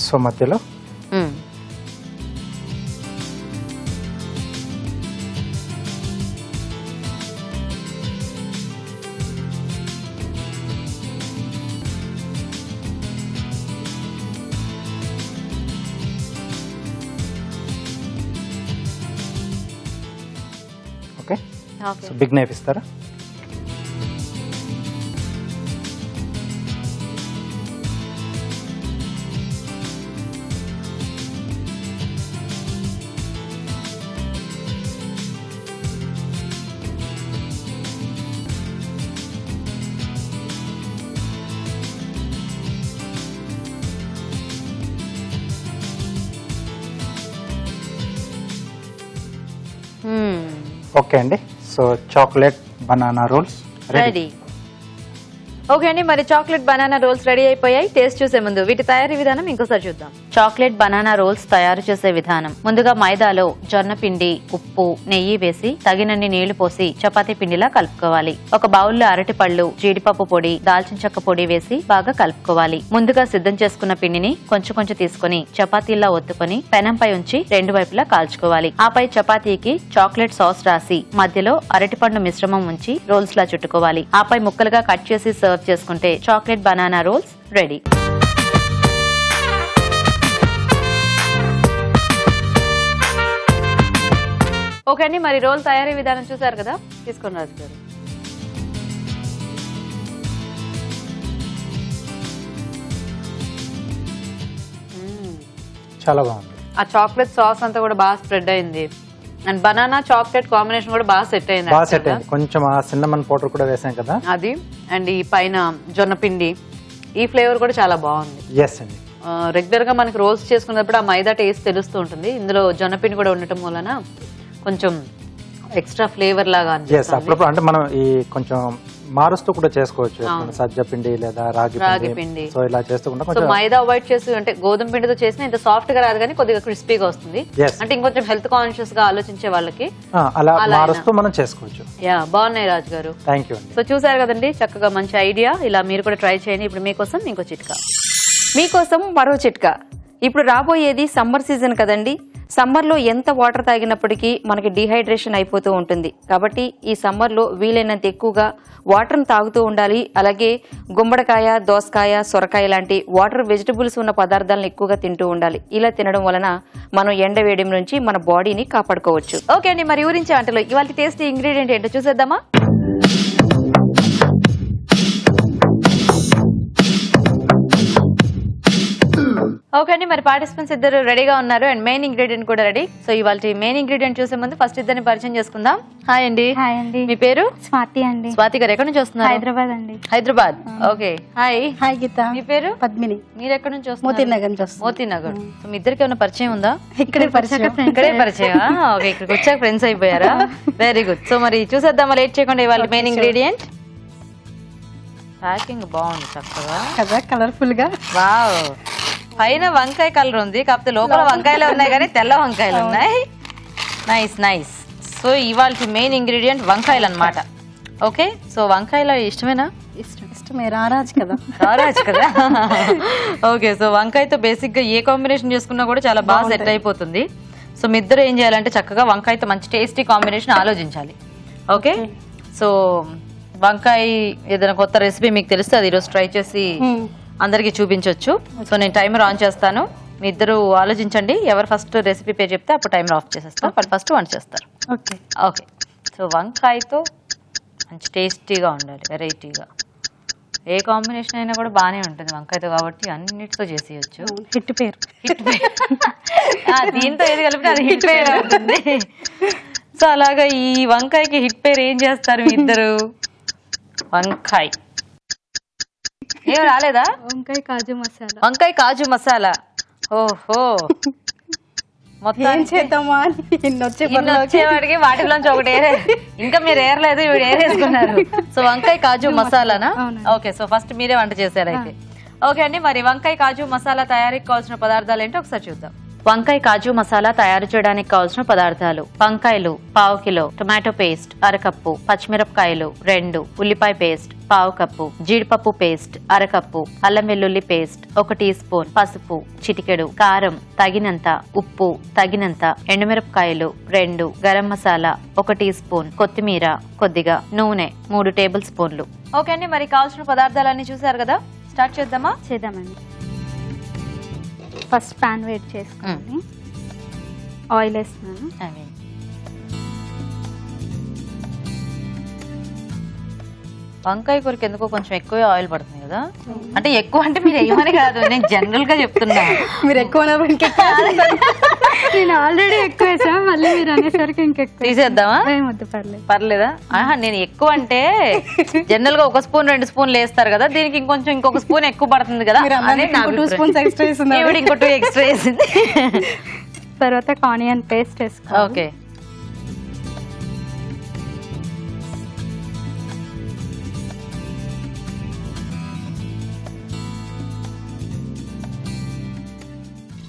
సో మధ్యలో ఓకే. సో బిగ్ నైఫ్ ఇస్తారా? ఓకే అండి, so chocolate banana roles ready. Okay అండి, మరి చాక్లెట్ బనానా రోల్స్ రెడీ అయిపోయాయి. టేస్ట్ చూసే ముందు వీటి తయారీ విధానం ఇంకోసారి చూద్దాం. చాక్లెట్ బనానా రోల్స్ తయారు చేసే విధానం: ముందుగా మైదాలో జొన్న పిండి, ఉప్పు, నెయ్యి వేసి తగినన్ని నీళ్లు పోసి చపాతీ పిండిలా కలుపుకోవాలి. ఒక బౌల్లో అరటి పళ్ళు, జీడిపప్పు పొడి, దాల్చిన చెక్క పొడి వేసి బాగా కలుపుకోవాలి. ముందుగా సిద్ధం చేసుకున్న పిండిని కొంచెం కొంచెం తీసుకుని చపాతీలా ఒత్తుకొని పెనంపై ఉంచి రెండు వైపులా కాల్చుకోవాలి. ఆపై చపాతీకి చాక్లెట్ సాస్ రాసి మధ్యలో అరటిపండు మిశ్రమం ఉంచి రోల్స్ లా చుట్టుకోవాలి. ఆపై ముక్కలుగా కట్ చేసి సర్వ్ చేసుకుంటే chocolate banana roles ready. Okay అండి, మరి రోల్ తయారీ విధానం చూసారు కదా, తీసుకొని రాజు గారు. చాలా బాగుంది. ఆ చాక్లెట్ సాస్ అంతా కూడా బాగా స్ప్రెడ్ అయింది అండ్ బనానా చాక్లెట్ కాంబినేషన్ కూడా బాగా సెట్ అయింది. బాగా సెట్ అయింది. కొంచెం ఆ సిన్నమన్ పౌడర్ కూడా వేసాం కదా అది, అండ్ ఈ పైన జొన్న పిండి, ఈ ఫ్లేవర్ కూడా చాలా బాగుంది. ఎస్ అండి, రెగ్యులర్ గా మనకి రోల్స్ చేసుకున్నప్పుడు ఆ మైదా టేస్ట్ తెలుస్తూ ఉంటుంది. ఇందులో జొన్న పిండి కూడా ఉండటం వలన కొంచెం ఎక్స్ట్రా ఫ్లేవర్ లాగా అనిపిస్తుంది. అప్పుడప్పుడు అంటే మనం ఈ కొంచెం మారుస్తూ కూడా చేసుకోవచ్చు. సజ్జ పిండి లేదా రాగి పిండి, సో ఇలా చేస్తూ సో మైదా అవాయిడ్ చేసి అంటే గోధుమ పిండితో చేసిన ఇంత సాఫ్ట్ గా రాదు కానీ కొద్దిగా క్రిస్పీగా వస్తుంది. అంటే ఇంకొంచెం హెల్త్ కాన్షియస్ గా ఆలోచించే వాళ్ళకి అలా మారుస్తూ మనం చేసుకోవచ్చు. యా, బాగున్నాయి రాజు గారు. Thank you. సో చూసారు కదండి, చక్కగా మంచి ఐడియా. ఇలా మీరు కూడా ట్రై చేయండి. ఇప్పుడు మీకోసం ఇంకో చిట్కా. మీకోసం మరో చిట్కా. ఇప్పుడు రాబోయేది సమ్మర్ సీజన్ కదండి. సమ్మర్లో ఎంత వాటర్ తాగినప్పటికీ మనకి డిహైడ్రేషన్ అయిపోతూ ఉంటుంది. కాబట్టి ఈ సమ్మర్లో వీలైనంత ఎక్కువగా వాటర్ని తాగుతూ ఉండాలి. అలాగే గుమ్మడికాయ, దోసకాయ, సొరకాయ లాంటి వాటర్ వెజిటబుల్స్ ఉన్న పదార్థాలను ఎక్కువగా తింటూ ఉండాలి. ఇలా తినడం వలన మనం ఎండవేయడం నుంచి మన బాడీని కాపాడుకోవచ్చు. ఓకే అండి, మరి ఊరించే వంటలో ఇవాళ టేస్టీ ఇంగ్రీడియంట్ ఏంటో చూసేద్దామా? ఓకే అండి, మరి పార్టిసిపెంట్స్ ఇద్దరు రెడీగా ఉన్నారు అండ్ మెయిన్ ఇంగ్రీడియంట్ కూడా రెడీ. సో ఇవాళ మెయిన్ ఇంగ్రీడియంట్ చూసే ముందు ఫస్ట్ ఇద్దరిని పరిచయం చేసుకుందాం. హాయ్ అండి. హాయ్ అండి. మీ పేరు? స్వాతి అండి. స్వాతి గారు ఎక్కడి నుంచి వస్తున్నారు? హైదరాబాద్ అండి. Hyderabad. Okay, hi. Hi Geetha. మీ పేరు? పద్మిని. మీరు ఎక్కడి నుంచి వస్తున్నారు? మోతీనగర్ నుంచి వస్తున్నాను. మోతీనగర్. సో మీ ఇద్దరికి ఏమైనా పరిచయం ఉందా? ఇక్కడే పరిచయం. ఇక్కడే పరిచయం. ఓకే, ఇక్కడికి వచ్చాక ఫ్రెండ్స్ అయిపోయారా? Very good. సో మరి చూసేద్దామా లేట్ చేయకుండా ఇవాళ మెయిన్ ఇంగ్రీడియంట్. ప్యాకింగ్ బాగుంది చక్కగా కదా, కలర్ఫుల్ గా. వావ్, పైన వంకాయ కలర్ ఉంది, కాకపోతే లోపల వంకాయలు ఉన్నాయి కానీ తెల్ల వంకాయలు ఉన్నాయి. Nice nice. సో ఇవాళ మెయిన్ ఇంగ్రీడియంట్ వంకాయలు అన్నమాట. ఓకే, సో వంకాయలు ఇష్టమేనా? ఇష్టమే, రారాజ్ కదా. రారాజ్ కదా. ఓకే, సో వంకాయతో బేసిక్ గా ఏ కాంబినేషన్ చేసుకున్నా కూడా చాలా బాగా సెట్ అయిపోతుంది. సో మీ ఇద్దరు ఏం చేయాలంటే చక్కగా వంకాయతో మంచి టేస్టీ కాంబినేషన్ ఆలోచించాలి. ఓకే, సో వంకాయ ఏదైనా కొత్త రెసిపీ మీకు తెలిస్తే అది ఈరోజు ట్రై చేసి అందరికి చూపించవచ్చు. సో నేను టైమర్ ఆన్ చేస్తాను, మీ ఇద్దరు ఆలోచించండి. ఎవరు ఫస్ట్ రెసిపీ పేరు చెప్తే అప్పుడు టైమర్ ఆఫ్ చేసేస్తాం. వాళ్ళు ఫస్ట్ వంట చేస్తారు. ఓకే ఓకే, సో వంకాయతో మంచి టేస్టీగా ఉండాలి, వెరైటీగా. ఏ కాంబినేషన్ అయినా కూడా బాగానే ఉంటుంది వంకాయతో, కాబట్టి అన్నిటితో చేసేయచ్చు. హిట్ పేరు. హిట్ పేరు. దీంతో ఏది కలిపితే అది హిట్ పేరు అవుతుంది. సో అలాగా ఈ వంకాయకి హిట్ పేరు ఏం చేస్తారు మీ ఇద్దరు? వంకాయ ఏం రాలేదా? వంకాయ కాజు మసాలా. వంకాయ కాజు మసాలా. ఓహో, మొత్తం చేద్దామా వచ్చేవాడికి వాటిలోంచి ఒకటి ఇంకా మీరు ఏరలేదు, ఇవి ఏరేసుకున్నారు. సో వంకాయ కాజు మసాలానా? ఓకే, సో ఫస్ట్ మీరే వంట చేశారు అయితే. ఓకే అండి, మరి వంకాయ కాజు మసాలా తయారీకి కావాల్సిన పదార్థాలు ఏంటో ఒకసారి చూద్దాం. వంకాయ కాజు మసాలా తయారు చేయడానికి కావాల్సిన పదార్థాలు: వంకాయలు 1/2 కిలో, టొమాటో పేస్ట్ 1/2 కప్పు, పచ్చిమిరపకాయలు 2, ఉల్లిపాయ పేస్ట్ 1/2 కప్పు, జీడిపప్పు పేస్ట్ 1/2 కప్పు, అల్లం వెల్లుల్లి పేస్ట్ 1 టీ స్పూన్, పసుపు చిటికెడు, కారం తగినంత, ఉప్పు తగినంత, ఎండుమిరపకాయలు 2, గరం మసాలా 1 టీ స్పూన్, కొత్తిమీర కొద్దిగా, నూనె 3 టేబుల్ స్పూన్లు. ఓకే అండి, మరి కావాల్సిన పదార్థాలన్నీ చూసారు కదా, స్టార్ట్ చేద్దామా? చేద్దామండి. ఫస్ట్ పాన్ వేడి చేసుకోండి. ఆయిల్ వేస్తున్నాను. వంకాయ కూరకి ఎందుకో కొంచెం ఎక్కువ ఆయిల్ పడుతుంది కదా. అంటే ఎక్కువ అంటే మీరు ఏమని కాదు, నేను జనరల్ గా చెప్తున్నా. మీరు ఎక్కువ నేను ఆల్రెడీ ఎక్కువ వేసా, మళ్ళీ మీరు అనేసరికి ఇంకెక్కువ తీసేద్దామా? పర్లేదు. పర్లేదా? నేను ఎక్కువ అంటే జనరల్ గా 1 స్పూన్ 2 స్పూన్లు వేస్తారు కదా, దీనికి ఇంకొక స్పూన్ ఎక్కువ పడుతుంది కదా. 2 స్పూన్స్ ఎక్స్ట్రా వేసింది. ఇంకో 2 ఎక్స్ట్రా వేసింది. తర్వాత ఆనియన్ పేస్ట్ వేసుకో. ఓకే,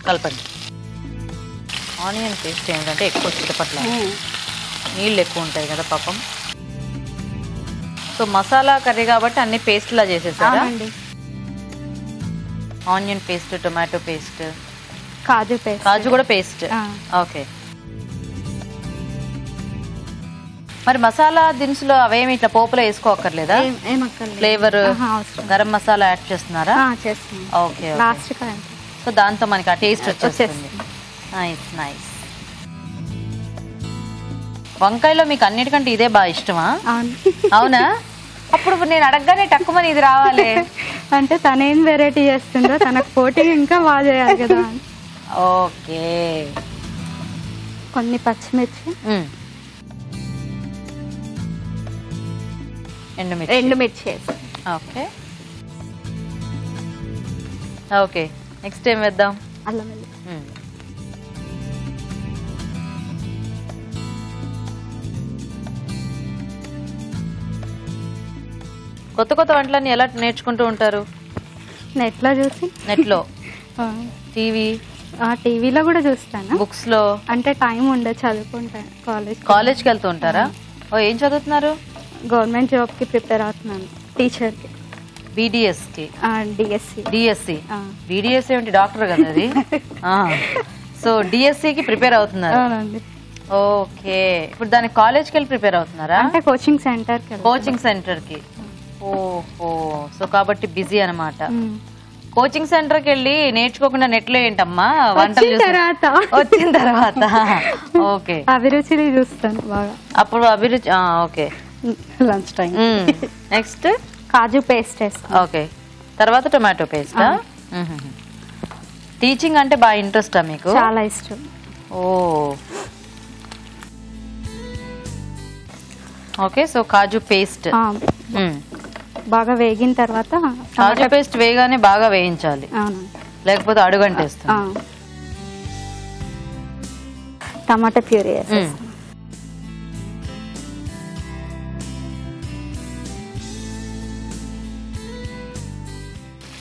కలపండి. ఆనియన్ పేస్ట్ ఏంటంటే ఎక్కువ చిటపట్ల నీళ్ళు ఎక్కువ ఉంటాయి కదా పాపం. సో మసాలా కర్రీ కాబట్టి అన్ని పేస్ట్ లా చేసేసారా? ఆనియన్ పేస్ట్, టొమాటో పేస్ట్, కాజు కూడా పేస్ట్. ఓకే. మరి మసాలా దినుసులు అవేమి ఇట్లా పోపులో వేసుకోక్కర్లేదా? ఫ్లేవర్ గరం మసాలా యాడ్ చేస్తున్నారా? ఓకే. సో దాంతో మనకి ఆ టేస్ట్ వచ్చేస్తుంది. Nice nice. వంకాయలో మీకు అన్నిటికంటే ఇదే బాగా ఇష్టమా? అవునా? అప్పుడు నేను అడగగానే టక్కుమని ఇది రావాలి అంటే తనేం వెరైటీ చేస్తుందో తనకు పోటీ ఇంకా బాగా చేయాలి కదా. ఓకే. కొన్ని పచ్చిమిర్చి, ఎండుమిర్చి. Okay okay. నెక్స్ట్ ఏం వేద్దాం? అల్లం వెల్లుల్లి. కొత్త కొత్త వంటలన్నీ ఎలా నేర్చుకుంటూ ఉంటారు? నెట్లో చూసి. నెట్లో, టీవీ, టీవీలో కూడా చూస్తాను. బుక్స్ లో అంటే టైం ఉండదు, చదువుకుంటాను. కాలేజ్కి వెళ్తూ ఉంటారా? ఓ, ఏం చదువుతున్నారు? గవర్నమెంట్ జాబ్ కి ప్రిపేర్ అవుతున్నాను, టీచర్ కి. బీడిఎస్ కి? డిఎస్సి. బీడిఎస్ ఏంటి, డాక్టర్ కదా అది. సో డిఎస్సి కి ప్రిపేర్ అవుతున్నారు. ఓకే. ఇప్పుడు దానికి కాలేజ్కి వెళ్ళి ప్రిపేర్ అవుతున్నారా? అంటే కోచింగ్ సెంటర్ కి. ఓహో. సో కాబట్టి బిజీ అనమాట. కోచింగ్ సెంటర్ కి వెళ్ళి నేర్చుకోకుండా నెట్లో ఏంటమ్మా వంటలు వచ్చిన తర్వాత? ఓకే. అభిరుచి చూస్తాను బాగా. అప్పుడు అభిరుచి. ఓకే. Lunch time. నెక్స్ట్ కాజు పేస్ట్. ఓకే. తర్వాత టొమాటో పేస్ట్. టీచింగ్ అంటే బాగా ఇంట్రెస్టా మీకు? చాలా ఇష్టం. ఓ. ఓకే. సో కాజు పేస్ట్ బాగా వేగిన తర్వాత, కాజు పేస్ట్ వేగానే బాగా వేయించాలి, లేకపోతే అడుగంటేస్తుంది. టమాటా ప్యూరీ.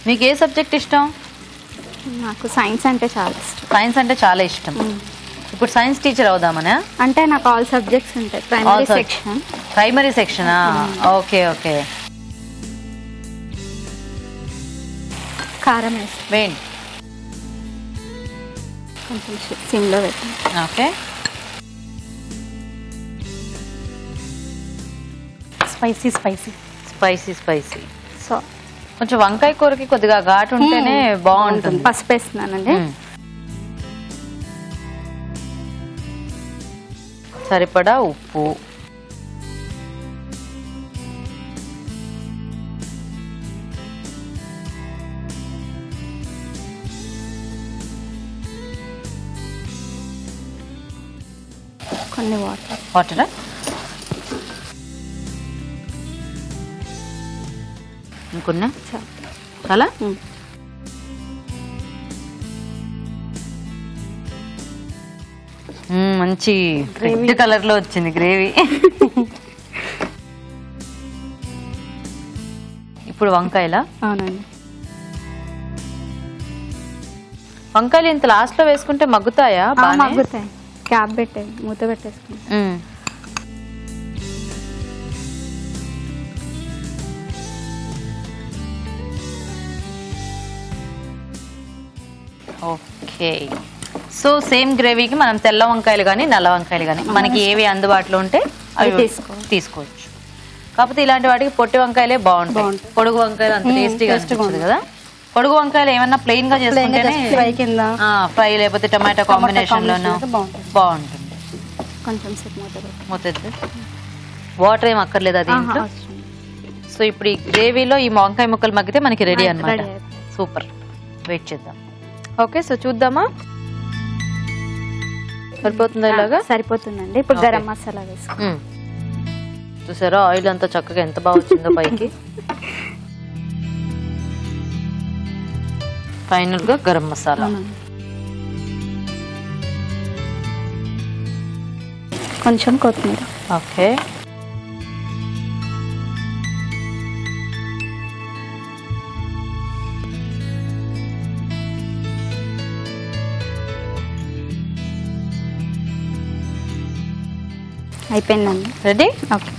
మీకు ఏ సబ్జెక్ట్ ఇష్టం? నాకు సైన్స్ అంటే చాలా ఇష్టం. సైన్స్ అంటే చాలా ఇష్టం. ఇప్పుడు సైన్స్ టీచర్ అవుదామనా? అంటే నాకు ఆల్ సబ్జెక్ట్స్ ఉంటాయి. ప్రైమరీ సెక్షనా? Okay okay. కారం వేయండి కొంచెం, సిమ్లో పెట్టండి. ఓకే. స్పైసీ. సో కొంచెం వంకాయ కూరకి కొద్దిగా ఘాటు ఉంటేనే బాగుంటుంది. పసుపు వేస్తున్నానండి. సరిపడా ఉప్పు. కొన్ని వాటరా? ఇంకొన్నా చాలా. మంచి రెడ్ కలర్ లో వచ్చింది గ్రేవీ. ఇప్పుడు వంకాయలా? అవునండి. వంకాయలు ఇంత లాస్ట్ లో వేసుకుంటే మగ్గుతాయా? మగ్గుతాయి. క్యాప్ పెట్టే మూత పెట్టేసుకుంటాం. ఓకే. సో సేమ్ గ్రేవీకి మనం తెల్ల వంకాయలు కానీ నల్ల వంకాయలు కానీ మనకి ఏవి అందుబాటులో ఉంటే అవి తీసుకోవచ్చు. కాకపోతే ఇలాంటి వాటికి పొట్టి వంకాయలే బాగుంటాయి. పొడుగు వంకాయలు అంత టేస్టీగా అనిపించదు కదా. పొడుగు వంకాయలు ఏమన్నా ప్లెయిన్ గా చేసుకుంటేనే ఫ్రై, లేకపోతే టమాటో కాంబినేషన్ లోనూ బాగుంటుంది. మూత వాటర్ ఏం అక్కర్లేదు అది ఇంట్లో. సో ఇప్పుడు ఈ గ్రేవీలో ఈ వంకాయ ముక్కలు మగ్గితే మనకి రెడీ అన్నమాట. సూపర్. వెయిట్ చేద్దాం. ఓకే. సో చూద్దామా, సరిపోతుందా? ఇలాగా సరిపోతుందండి. ఇప్పుడు గరం మసాలా వేసుకో. చూసారా ఆయిల్ అంతా చక్కగా ఎంత బాగా వచ్చిందో పైకి. ఫైనల్ గా గరం మసాలా, కొంచెం కొత్తిమీర. ఓకే. అయిపోయిందండి. రెడీ? ఓకే.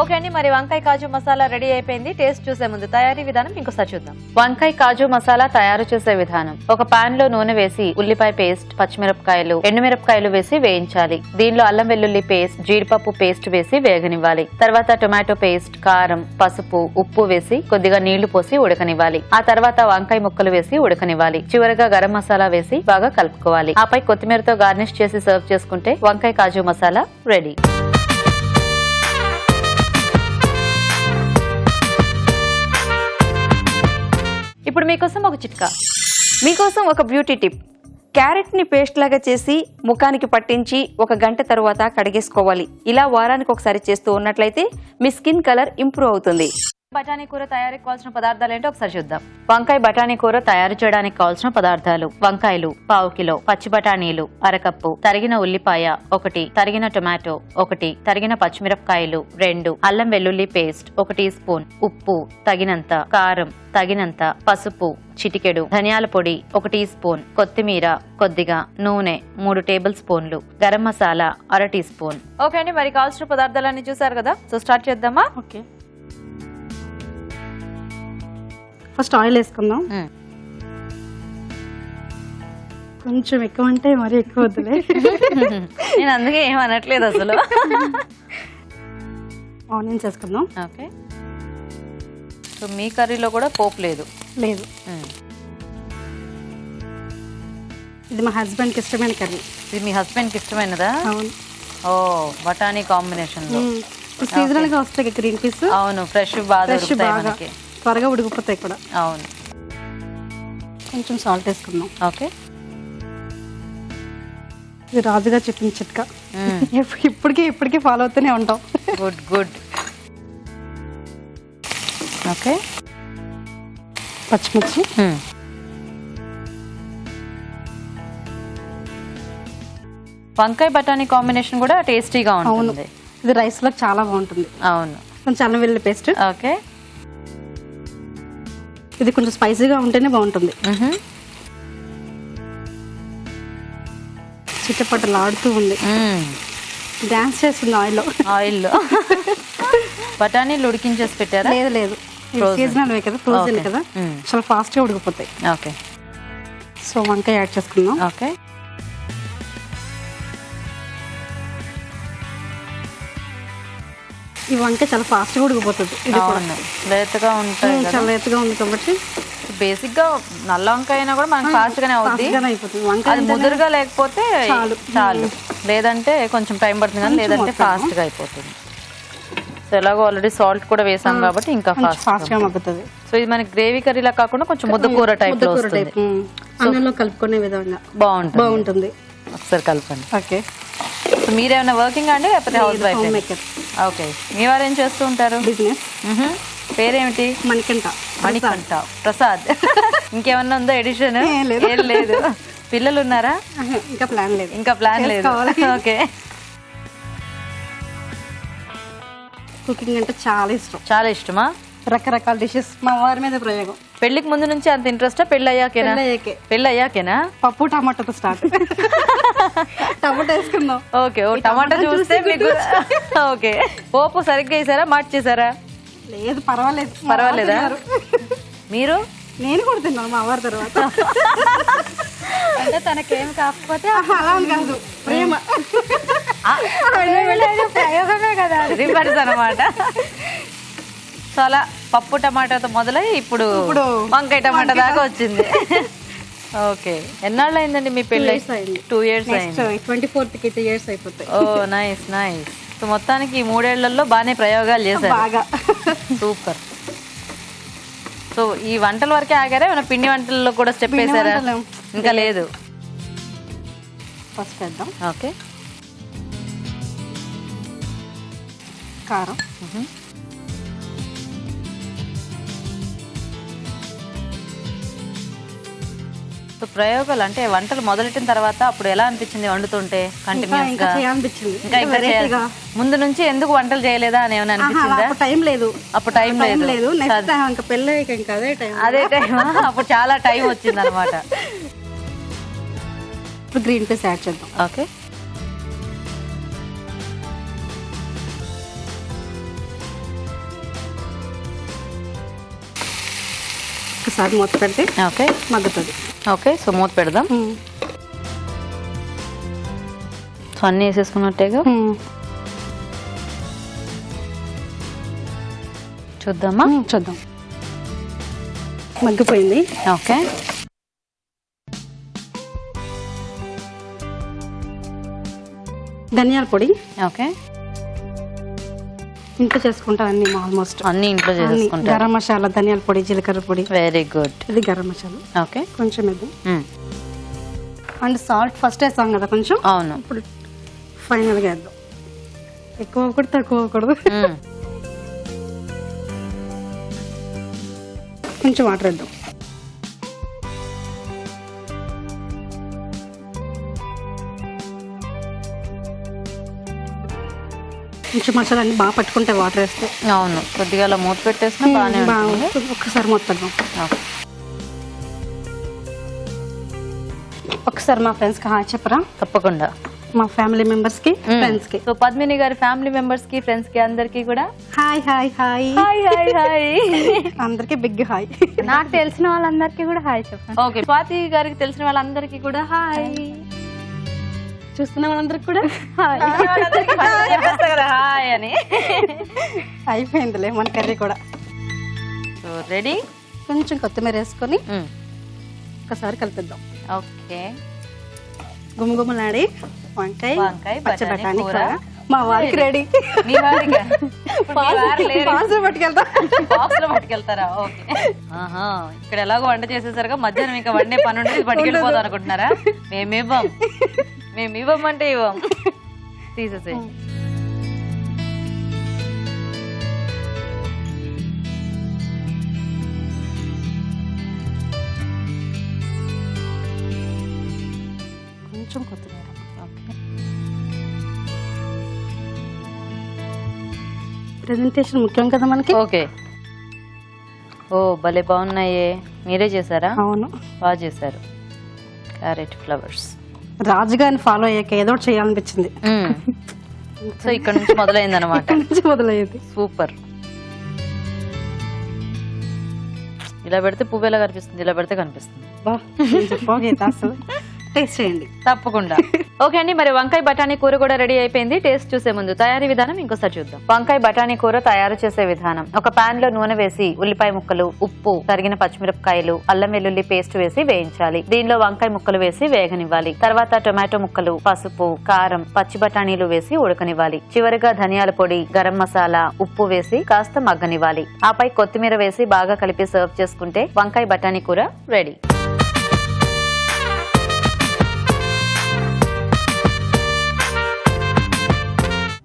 ఓకే అండి, మరి వంకాయ కాజు మసాలా రెడీ అయిపోయింది. టేస్ట్ చూసే ముందు తయారీ విధానం ఇంకోసారి చూద్దాం. వంకాయ కాజు మసాలా తయారు చేసే విధానం: ఒక పాన్ లో నూనె వేసి ఉల్లిపాయ పేస్ట్, పచ్చిమిరపకాయలు, ఎండుమిరపకాయలు వేసి వేయించాలి. దీనిలో అల్లం వెల్లుల్లి పేస్ట్, జీడిపప్పు పేస్ట్ వేసి వేగనివ్వాలి. తర్వాత టొమాటో పేస్ట్, కారం, పసుపు, ఉప్పు వేసి కొద్దిగా నీళ్లు పోసి ఉడకనివ్వాలి. ఆ తర్వాత వంకాయ ముక్కలు వేసి ఉడకనివ్వాలి. చివరగా గరం మసాలా వేసి బాగా కలుపుకోవాలి. ఆపై కొత్తిమీరతో గార్నిష్ చేసి సర్వ్ చేసుకుంటే వంకాయ కాజు మసాలా రెడీ. ఇప్పుడు మీకోసం ఒక చిట్కా. మీకోసం ఒక బ్యూటీ టిప్. క్యారెట్ ని పేస్ట్ లాగా చేసి ముఖానికి పట్టించి 1 గంట తరువాత కడిగేసుకోవాలి. ఇలా వారానికి ఒకసారి చేస్తూ ఉన్నట్లయితే మీ స్కిన్ కలర్ ఇంప్రూవ్ అవుతుంది. బఠానీ కూర తయారీకి కావాల్సిన పదార్థాలు ఏంటో ఒకసారి చూద్దాం. వంకాయ బఠానీ కూర తయారు చేయడానికి కావాల్సిన పదార్థాలు: వంకాయలు 1/2 కిలో, పచ్చి బఠానీలు 1/2 కప్పు, తరిగిన ఉల్లిపాయ 1, తరిగిన టొమాటో 1, తరిగిన పచ్చిమిరపకాయలు 2, అల్లం వెల్లుల్లి పేస్ట్ 1 టీ స్పూన్, ఉప్పు తగినంత, కారం తగినంత, పసుపు చిటికెడు, ధనియాల పొడి 1 టీ స్పూన్, కొత్తిమీర కొద్దిగా, నూనె 3 టేబుల్ స్పూన్లు, garam masala 1/2 teaspoon. Okay అండి, మరి కావాల్సిన పదార్థాలన్నీ చూసారు కదా, సో స్టార్ట్ చేద్దామా? ఓకే. ఫస్ట్ ఆయిల్ వేసుకుందాం. కొంచెం ఎక్కువ అంటే మరీ ఎక్కువ వద్దులే. నేను అందుకే ఏం అనట్లేదు అసలు. ఆనియన్స్ వేసుకుందాం. ఓకే. సో మీ కర్రీలో కూడా పోపు లేదు? లేదు. ఇది మా హస్బెండ్కి ఇష్టమైన కర్రీ. ఇది మీ హస్బెండ్కి ఇష్టమైనదా? అవును. ఓ, బఠానీ కాంబినేషన్ లో. సీజనల్ గా వస్తాయి గ్రీన్ పీస్. అవును, ఫ్రెష్ బాగా దొరుకుతాయి మనకి. త్వరగా ఉడికిపోతాయి కూడా. అవును. కొంచెం సాల్ట్ వేసుకుందాం. ఓకే. ఇది రాజుగా చెప్పిన చిట్కా. ఇప్పటికీ ఫాలో అవుతూనే ఉంటాం. Good good. ఓకే. పచ్చిమిర్చి, వంకాయ బఠానీ కాంబినేషన్ కూడా టేస్టీగా ఉంటుంది. ఇది రైస్ లో చాలా బాగుంటుంది. అవును. కొంచెం అల్లం వెల్లుల్లి పేస్ట్. ఓకే. ఇది కొంచెం స్పైసీగా ఉంటేనే బాగుంటుంది. చిట్టపట్టలు ఆడుతూ ఉంది, డాన్స్ చేస్తుంది ఆయిల్లో. బఠానీలు ఉడికించేసి పెట్టారా? లేదు, సీజనల్ కదా, ఫ్రోజన్ కదా, చాలా ఫాస్ట్ గా ఉడికిపోతాయి. ఓకే. సో వంకాయ యాడ్ చేసుకుందాం. ఓకే. ఈ వంకాయ చాలా ఫాస్ట్ గా ఉడికిపోతుంది. ఇది కూడా లేతగా ఉంటాయి, చాలా లేతగా ఉంది కాబట్టి బేసిక్ గా నల్ల వంకాయ అయినా కూడా మనకి ఫాస్ట్ గానే అవుద్ది. అది ముదురుగా లేకపోతే చాలు, లేదంటే కొంచెం టైం పడుతుంది, కానీ లేదంటే ఫాస్ట్ గా అయిపోతుంది. సో ఎలాగో ఆల్రెడీ సాల్ట్ కూడా వేసాం కాబట్టి ఇంకా ఫాస్ట్ గా మగ్గుతుంది. సో ఇది మనకి గ్రేవీ కర్రీలా కాకుండా కొంచెం ముద్ద కూర టైప్ లో వస్తుంది. అన్నంలో కలుపుకునే విధంగా బాగుంటుంది. ఒకసారి కలపండి. ఓకే. మీరేమైనా వర్కింగ్ అండి లేకపోతే హౌస్ వైఫ్? ఓకే. మీ వారు ఏం చేస్తూ ఉంటారు? బిజినెస్. పేరేమిటి? మణికంఠ ప్రసాద్. ఇంకేమన్నా ఉందా ఎడిషన్? ఏం లేదు. పిల్లలు ఉన్నారా? ఇంకా ప్లాన్ లేదు. ఓకే. కుకింగ్ అంటే చాలా ఇష్టం. చాలా ఇష్టమా? రకరకాల డిషెస్ మా వారి మీద ప్రయోగం. పెళ్లికి ముందు నుంచి అంత ఇంట్రెస్టా? పెళ్లి అయ్యాకేనా? పప్పు టమాటాతో స్టార్ట్. టమాటా వేసుకుందాం. ఓకే. ఓ టమాటా చూస్తే మీకు ఓకే. పోపు సరిగ్గా వేసారా, మార్చేసారా? లేదు, పర్వాలేదు. పర్వాలేదా? మీరు? నేను కూడా తిన్నాను మా వారి తర్వాత. అంటే తనకేం కాకపోతే అలా కాదు, ప్రేమ ప్రయోగమే కదా, రివర్స్ అనమాట. సో అలా పప్పు టమాటాతో మొదలై ఇప్పుడు వంకాయ టమాటా దాకా వచ్చింది. ఓకే. ఎన్నాళ్ళు అయిందండి మీ పెళ్ళి? 2 years అయింది. 24th కి 2 years అయిపోతాయి. ఓ నైస్ నైస్. సో మొత్తానికి 3 ఏళ్లలో బాగానే ప్రయోగాలు చేశారు. బాగా. సూపర్. సో ఈ వంటల వరకే ఆగారా? ఏమైనా పిండి వంటల్లో కూడా స్టెప్ వేసారా? ఇంకా లేదు. ఫస్ట్ వేద్దాం. ఓకే. కారం, సో సో ప్రయోగాలు అంటే వంటలు మొదలెట్టిన తర్వాత అప్పుడు ఎలా అనిపించింది వండుతుంటే కంటిన్యూస్ గా చేయాలనిపించింది ఇంకా చేయాలి. ముందు నుంచి ఎందుకు వంటలు చేయలేదా అని ఏమైనా అనిపించిందా? టైం లేదు, అప్పుడు టైం లేదు. నెక్స్ట్ ఇంకా పెళ్ళి ఇంకా అదే టైం అప్పుడు చాలా టైం వచ్చింది అనమాట. ఇప్పుడు గ్రీన్ పీస్ యాడ్ చేద్దాం. ఓకే, ఒకసారి మూత పెడితే ఓకే మగ్గుతుంది. ఓకే, సో మూత పెడదాం. సో అన్నీ వేసేసుకున్నట్టేగా చూద్దామా? చూద్దాం. మగ్గిపోయింది. ఓకే, ధనియాల పొడి ఓకే, ఇంట్లో చేసుకుంటాం అన్ని, ఆల్మోస్ట్ అన్ని ఇంట్లో చేసుకుంటాం. గరం మసాలా, ధనియాల పొడి, జీలకర్ర పొడి. Very good. ఇది గరం మసాలా. ఓకే, కొంచెం ఇది అండ్ సాల్ట్ ఫస్ట్ వేస్తాం కదా కొంచెం. అవును. ఇప్పుడు ఫైనల్గా వేద్దాం. ఎక్కువ అవ్వకూడదు, తక్కువ అవ్వకూడదు. కొంచెం వాటర్ వేద్దాం. కొంచెం మసాలా అన్ని బాగా పట్టుకుంటే వాటర్ వేస్తే. అవును, కొద్దిగా అలా మూత పెట్టేసినా బాగానే ఉంటుంది. ఒక్కసారి మూత పెడదాం. ఒకసారి మా ఫ్రెండ్స్ కి హాయ్ చెప్పరా? తప్పకుండా. మా ఫ్యామిలీ మెంబర్స్ కి, ఫ్రెండ్స్ కి. సో పద్మిని గారి ఫ్యామిలీ మెంబర్స్ కి, ఫ్రెండ్స్ కి, అందరికి కూడా hi hi hi hi hi hi. అందరికి బిగ్ హాయ్. నాకు తెలిసిన వాళ్ళందరికీ కూడా హాయ్ చెప్పండి. ఓకే, స్వాతి గారికి తెలిసిన వాళ్ళందరికీ కూడా హాయ్. చూస్తున్న వాళ్ళందరికి కూడా హాయ్. చెప్పేస్తా కదా హాయ్ అని. అయిపోయిందిలే మన కర్రీ కూడా. So ready. కొంచెం కొత్తిమీర వేసుకొని ఒకసారి కలిపిద్దాం. ఓకే, గుమగుమలాడి వంకాయ పచ్చి బఠానీ కూర మా వారికి రెడీ. మీ వారిగా? పట్టుకెళ్తాం. బాక్స్ లో పట్టుకెళ్తారా? ఓకే. ఆహా, ఇక్కడ ఎలాగో వంట చేసేసరిగా మధ్యాహ్నం ఇంకా వండే పని ఉండేది, పట్టుకెళ్ళిపోదాం అనుకుంటున్నారా? మేము ఇవ్వమంటే ఇవ్వం. తీసేసేయి. కొంచెం కొత్తిమీర. ప్రెజెంటేషన్ ముఖ్యం కదా మనకి. ఓకే. ఓ భలే బాగున్నాయే. మీరే చేశారా? అవును, బాగా చేశారు. Carrot flowers. రాజుగారిని ఫాలో అయ్యాక ఏదో ఒకటి చేయాలనిపించింది. సో ఇక్కడ నుంచి మొదలైంది అనమాట. మొదలయ్యేది. సూపర్. ఇలా పెడితే పువ్వు ఎలా కనిపిస్తుంది, ఇలా పెడితే కనిపిస్తుంది. అసలు టేస్ట్ చేయండి తప్పకుండా. ఓకే అండి, మరి వంకాయ బఠానీ కూర కూడా రెడీ అయిపోయింది. టేస్ట్ చూసే ముందు తయారీ విధానం ఇంకోసారి చూద్దాం. వంకాయ బఠానీ కూర తయారు చేసే విధానం: ఒక పాన్ లో నూనె వేసి ఉల్లిపాయ ముక్కలు, ఉప్పు, తరిగిన పచ్చిమిరపకాయలు, అల్లం వెల్లుల్లి పేస్ట్ వేసి వేయించాలి. దీనిలో వంకాయ ముక్కలు వేసి వేగనివ్వాలి. తర్వాత టొమాటో ముక్కలు, పసుపు, కారం, పచ్చి బఠానీలు వేసి ఉడకనివ్వాలి. చివరిగా ధనియాల పొడి, గరం మసాలా, ఉప్పు వేసి కాస్త మగ్గనివ్వాలి. ఆపై కొత్తిమీర వేసి బాగా కలిపి సర్వ్ చేసుకుంటే వంకాయ బఠానీ కూర రెడీ.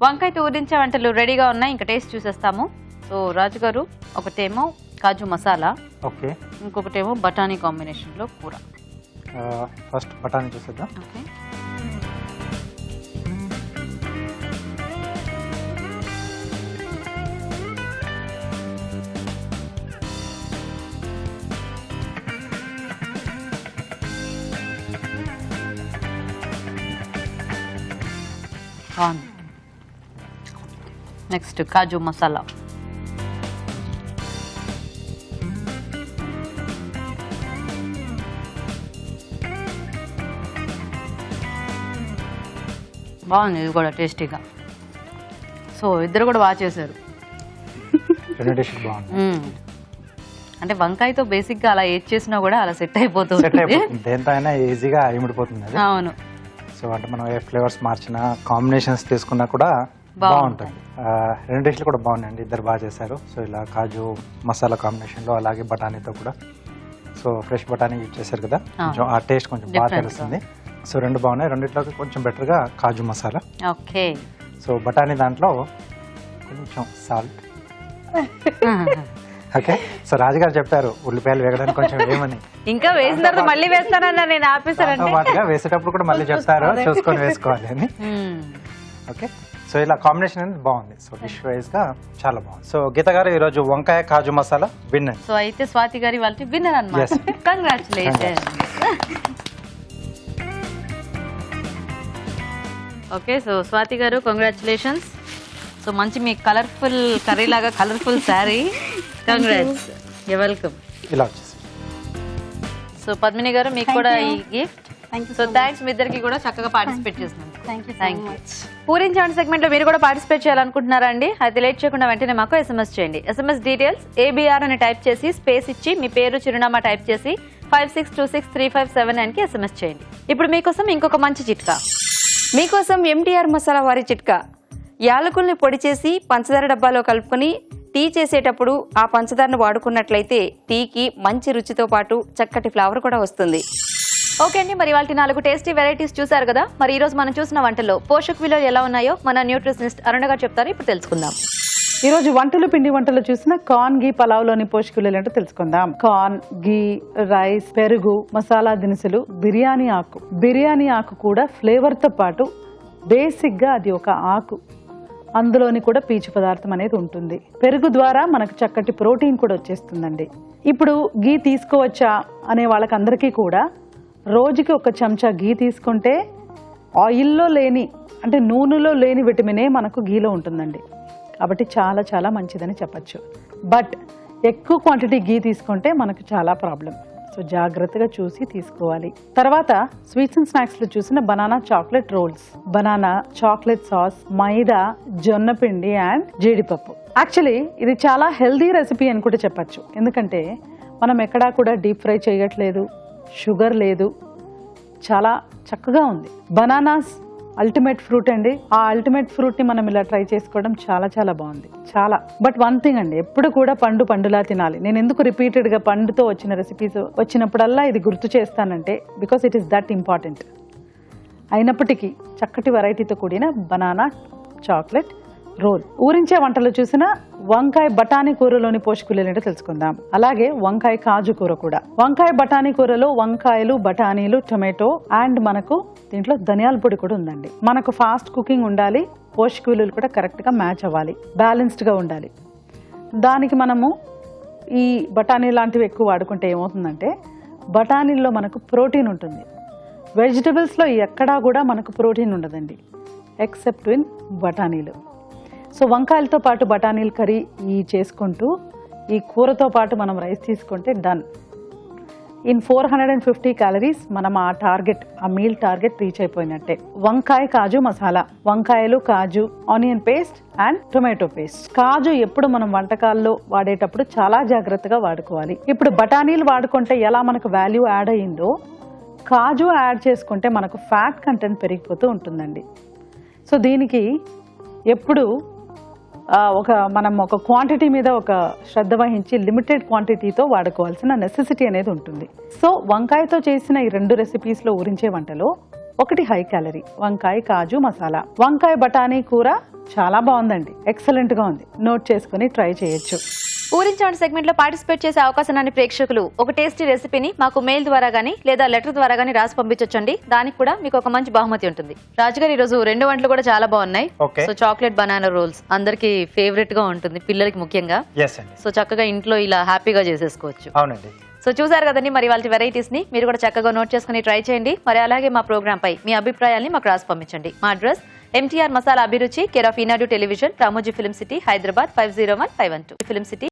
వంకాయతో ఊరించే వంటలు రెడీగా ఉన్నాయి. ఇంకా టేస్ట్ చూసేస్తాము. సో రాజు గారు, ఒకటేమో కాజు మసాలా, ఓకే, ఇంకొకటేమో బఠానీ కాంబినేషన్ లో కూర. ఫస్ట్ బఠానీ చూసేద్దాం. ఓకే, నెక్స్ట్ కాజు మసాలా. బాగుంది ఇది కూడా టేస్టీగా. సో ఇద్దరు కూడా బాగా చేశారు. అంటే వంకాయతో బేసిక్ గా అలా ఏది చేసినా కూడా అలా సెట్ అయిపోతుంది. దేంతో అయినా ఈజీగా ఇమిడిపోతుంది అది. అవును. సో అంటే మనం ఏ ఫ్లేవర్స్ మార్చినా, కాంబినేషన్స్ తీసుకున్నా కూడా బాగుంటుంది. రెండు డిష్లు కూడా బాగున్నాయండి, ఇద్దరు బాగా చేశారు. సో ఇలా కాజు మసాలా కాంబినేషన్ లో, అలాగే బఠానీతో కూడా. సో ఫ్రెష్ బఠానీ యూజ్ చేశారు కదా, కొంచెం ఆ టేస్ట్ కొంచెం బాగా తెలుస్తుంది. సో రెండు బాగున్నాయి. రెండిట్లోకి కొంచెం బెటర్ గా కాజు మసాలా. ఓకే. సో బఠానీ దాంట్లో కొంచెం సాల్ట్, ఓకే, సో రాజుగారు చెప్పారు ఉల్లిపాయలు వేగడానికి కొంచెం వేయమని. ఇంకా వేసిన తర్వాత మళ్ళీ వేస్తానన్నా నేను దాంతో ఆపేశానండి. పాటుగా వేసేటప్పుడు కూడా మళ్ళీ చెప్తారు చూసుకొని వేసుకోవాలి అని. ఓకే, సో ఇలా కాంబినేషన్ అనేది బాగుంది. సో డిష్ వైజ్ గా చాలా బాగుంది. సో గీత గారు ఈరోజు వంకాయ కాజు మసాలా విన్. సో అయితే స్వాతి గారి వాళ్ళకి విన్నర్ అన్నమాట. Yes. Congratulation. Okay, so Swathi గారు కంగ్రాచులేషన్స్. సో మంచి మీ కలర్ఫుల్ కర్రీ లాగా colourful sari. Congrats, you welcome. ఇలా వచ్చేసి సో పద్మిని గారు మీకు కూడా ఈ గిఫ్ట్. సో థ్యాంక్స్ మీ ఇద్దరికి కూడా చక్కగా పార్టిసిపేట్ చేస్తున్నాను. Thank you. పూరించండి సెగ్మెంట్ లో మీరు కూడా పార్టిసిపేట్ చేయాలనుకుంటున్నారా అండి? అయితే లేట్ చేయకుండా వెంటనే మాకు SMS చేయండి. SMS డీటెయిల్స్ ABR అని టైప్ చేసి స్పేస్ ఇచ్చి మీ పేరు చిరునామా టైప్ చేసి 56263579 కి SMS చేయండి. ఇప్పుడు మీకోసం ఇంకొక మంచి చిట్కా. మీకోసం MTR మసాలా వారి చిట్కా. యాలకుల్ని పొడి చేసి పంచదార డబ్బాలో కలుపుకొని టీ చేసేటప్పుడు ఆ పంచదారను వాడుకున్నట్లయితే టీకి మంచి రుచితో పాటు చక్కటి ఫ్లేవర్ కూడా వస్తుంది. ఓకే అండి, మరి వాళ్ళ 4 టేస్టీ వెరైటీస్ చూసారు కదా. మరి ఈ రోజు మనం చూసిన వంటల్లో పోషక విలువలు ఎలా ఉన్నాయో మన న్యూట్రిషనిస్ట్ అరుణ గారు చెప్తారు. ఇప్పుడు తెలుసుకుందాం. ఈ రోజు పిండి వంటలు చూసిన కార్న్ గీ పలావ్లోని పోషక విలువలు ఏంటో తెలుసుకుందాం. కార్న్, గీ, రైస్, పెరుగు, మసాలా దినుసులు, బిర్యానీ ఆకు కూడా ఫ్లేవర్ తో పాటు బేసిక్ గా అది ఒక ఆకు, అందులోని కూడా పీచు పదార్థం అనేది ఉంటుంది. పెరుగు ద్వారా మనకు చక్కటి ప్రోటీన్ కూడా వచ్చేస్తుందండి. ఇప్పుడు గీ తీసుకోవచ్చా అనే వాళ్ళకందరికీ కూడా రోజుకి 1 చెంచా గీ తీసుకుంటే ఆయిల్లో లేని అంటే నూనెలో లేని విటమినే మనకు గీలో ఉంటుందండి. కాబట్టి చాలా చాలా మంచిదని చెప్పచ్చు. బట్ ఎక్కువ క్వాంటిటీ గీ తీసుకుంటే మనకు చాలా ప్రాబ్లం. సో జాగ్రత్తగా చూసి తీసుకోవాలి. తర్వాత స్వీట్స్ అండ్ స్నాక్స్ లో చూసిన banana chocolate rolls, banana chocolate sauce, maida, జొన్న పిండి అండ్ జీడిపప్పు. యాక్చువల్లీ ఇది చాలా హెల్దీ రెసిపీ అని కూడా చెప్పచ్చు. ఎందుకంటే మనం ఎక్కడా కూడా డీప్ ఫ్రై చేయట్లేదు, షుగర్ లేదు, చాలా చక్కగా ఉంది. బనానాస్ అల్టిమేట్ ఫ్రూట్ అండి. ఆ అల్టిమేట్ ఫ్రూట్ ని మనం ఇలా ట్రై చేసుకోవడం చాలా చాలా బాగుంది, చాలా. బట్ వన్ థింగ్ అండి, ఎప్పుడు కూడా పండులా తినాలి. నేను ఎందుకు రిపీటెడ్ గా పండుతో వచ్చిన రెసిపీస్ వచ్చినప్పుడల్లా ఇది గుర్తు చేస్తానంటే because it is that important. అయినప్పటికీ చక్కటి వెరైటీతో కూడిన బనానా చాక్లెట్ రోల్. ఊరించే వంటలు చూసిన వంకాయ బఠానీ కూరలోని పోషకులు ఏంటో తెలుసుకుందాం. అలాగే వంకాయ కాజు కూర కూడా. వంకాయ బఠానీ కూరలో వంకాయలు, బఠానీలు, టొమాటో అండ్ మనకు దీంట్లో ధనియాల పొడి కూడా ఉందండి. మనకు ఫాస్ట్ కుకింగ్ ఉండాలి, పోషక విలువలు కూడా కరెక్ట్ గా మ్యాచ్ అవ్వాలి, బ్యాలెన్స్డ్ గా ఉండాలి. దానికి మనము ఈ బఠానీ లాంటివి ఎక్కువ వాడుకుంటే ఏమవుతుందంటే బఠానీల్లో మనకు ప్రోటీన్ ఉంటుంది. వెజిటబుల్స్ లో ఎక్కడా కూడా మనకు ప్రోటీన్ ఉండదండి ఎక్సెప్ట్ ఇన్ బఠానీలు. సో వంకాయలతో పాటు బఠానీలు కర్రీ చేసుకుంటూ ఈ కూరతో పాటు మనం రైస్ తీసుకుంటే డన్. ఇన్ 450 క్యాలరీస్ మనం ఆ మీల్ టార్గెట్ రీచ్ అయిపోయినట్టే. వంకాయ కాజు మసాలా, వంకాయలు, కాజు, onion paste and tomato paste. కాజు ఎప్పుడు మనం వంటకాల్లో వాడేటప్పుడు చాలా జాగ్రత్తగా వాడుకోవాలి. ఇప్పుడు బఠానీలు వాడుకుంటే ఎలా మనకు వాల్యూ యాడ్ అయ్యిందో కాజు యాడ్ చేసుకుంటే మనకు ఫ్యాట్ కంటెంట్ పెరిగిపోతూ ఉంటుందండి. సో దీనికి ఎప్పుడు మనం ఒక క్వాంటిటీ మీద ఒక శ్రద్ధ వహించి లిమిటెడ్ క్వాంటిటీతో వాడుకోవాల్సిన నెసెసిటీ అనేది ఉంటుంది. సో వంకాయతో చేసిన ఈ 2 రెసిపీస్లో ఊరించే వంటలో ఒకటి హై క్యాలరీ వంకాయ కాజు మసాలా. వంకాయ బఠానీ కూర చాలా బాగుందండి, ఎక్సలెంట్ గా ఉంది. నోట్ చేసుకుని ట్రై చేయొచ్చు. ఊరించండి సెగ్మెంట్ లో పార్టిసిపేట్ చేసే అవకాశాన్ని ప్రేక్షకులు ఒక టేస్టీ రెసిపీని మాకు మెయిల్ ద్వారా గానీ లేదా లెటర్ ద్వారా గానీ రాసి పంపించొచ్చండి. దానికి కూడా మీకు ఒక మంచి బహుమతి ఉంటుంది. రాజుగారు ఈ రోజు 2 వంటలు కూడా చాలా బాగున్నాయి. సో చాక్లెట్ బనానా రోల్స్ అందరికి ఫేవరెట్ గా ఉంటుంది, పిల్లలకి ముఖ్యంగా. సో చక్కగా ఇంట్లో ఇలా హ్యాపీగా చేసేసుకోవచ్చు. అవునండి. సో చూసారు కదండి మరి వాళ్ళ వెరైటీస్ ని మీరు కూడా చక్కగా నోట్ చేసుకుని ట్రై చేయండి. మరి అలాగే మా ప్రోగ్రామ్ పై మీ అభిప్రాయాల్ని మాకు రాసి పంపించండి. మా అడ్రస్ MTR మసాలా అభిరుచి, care of Eenadu television, Ramoji film city, Hyderabad 501512. Film city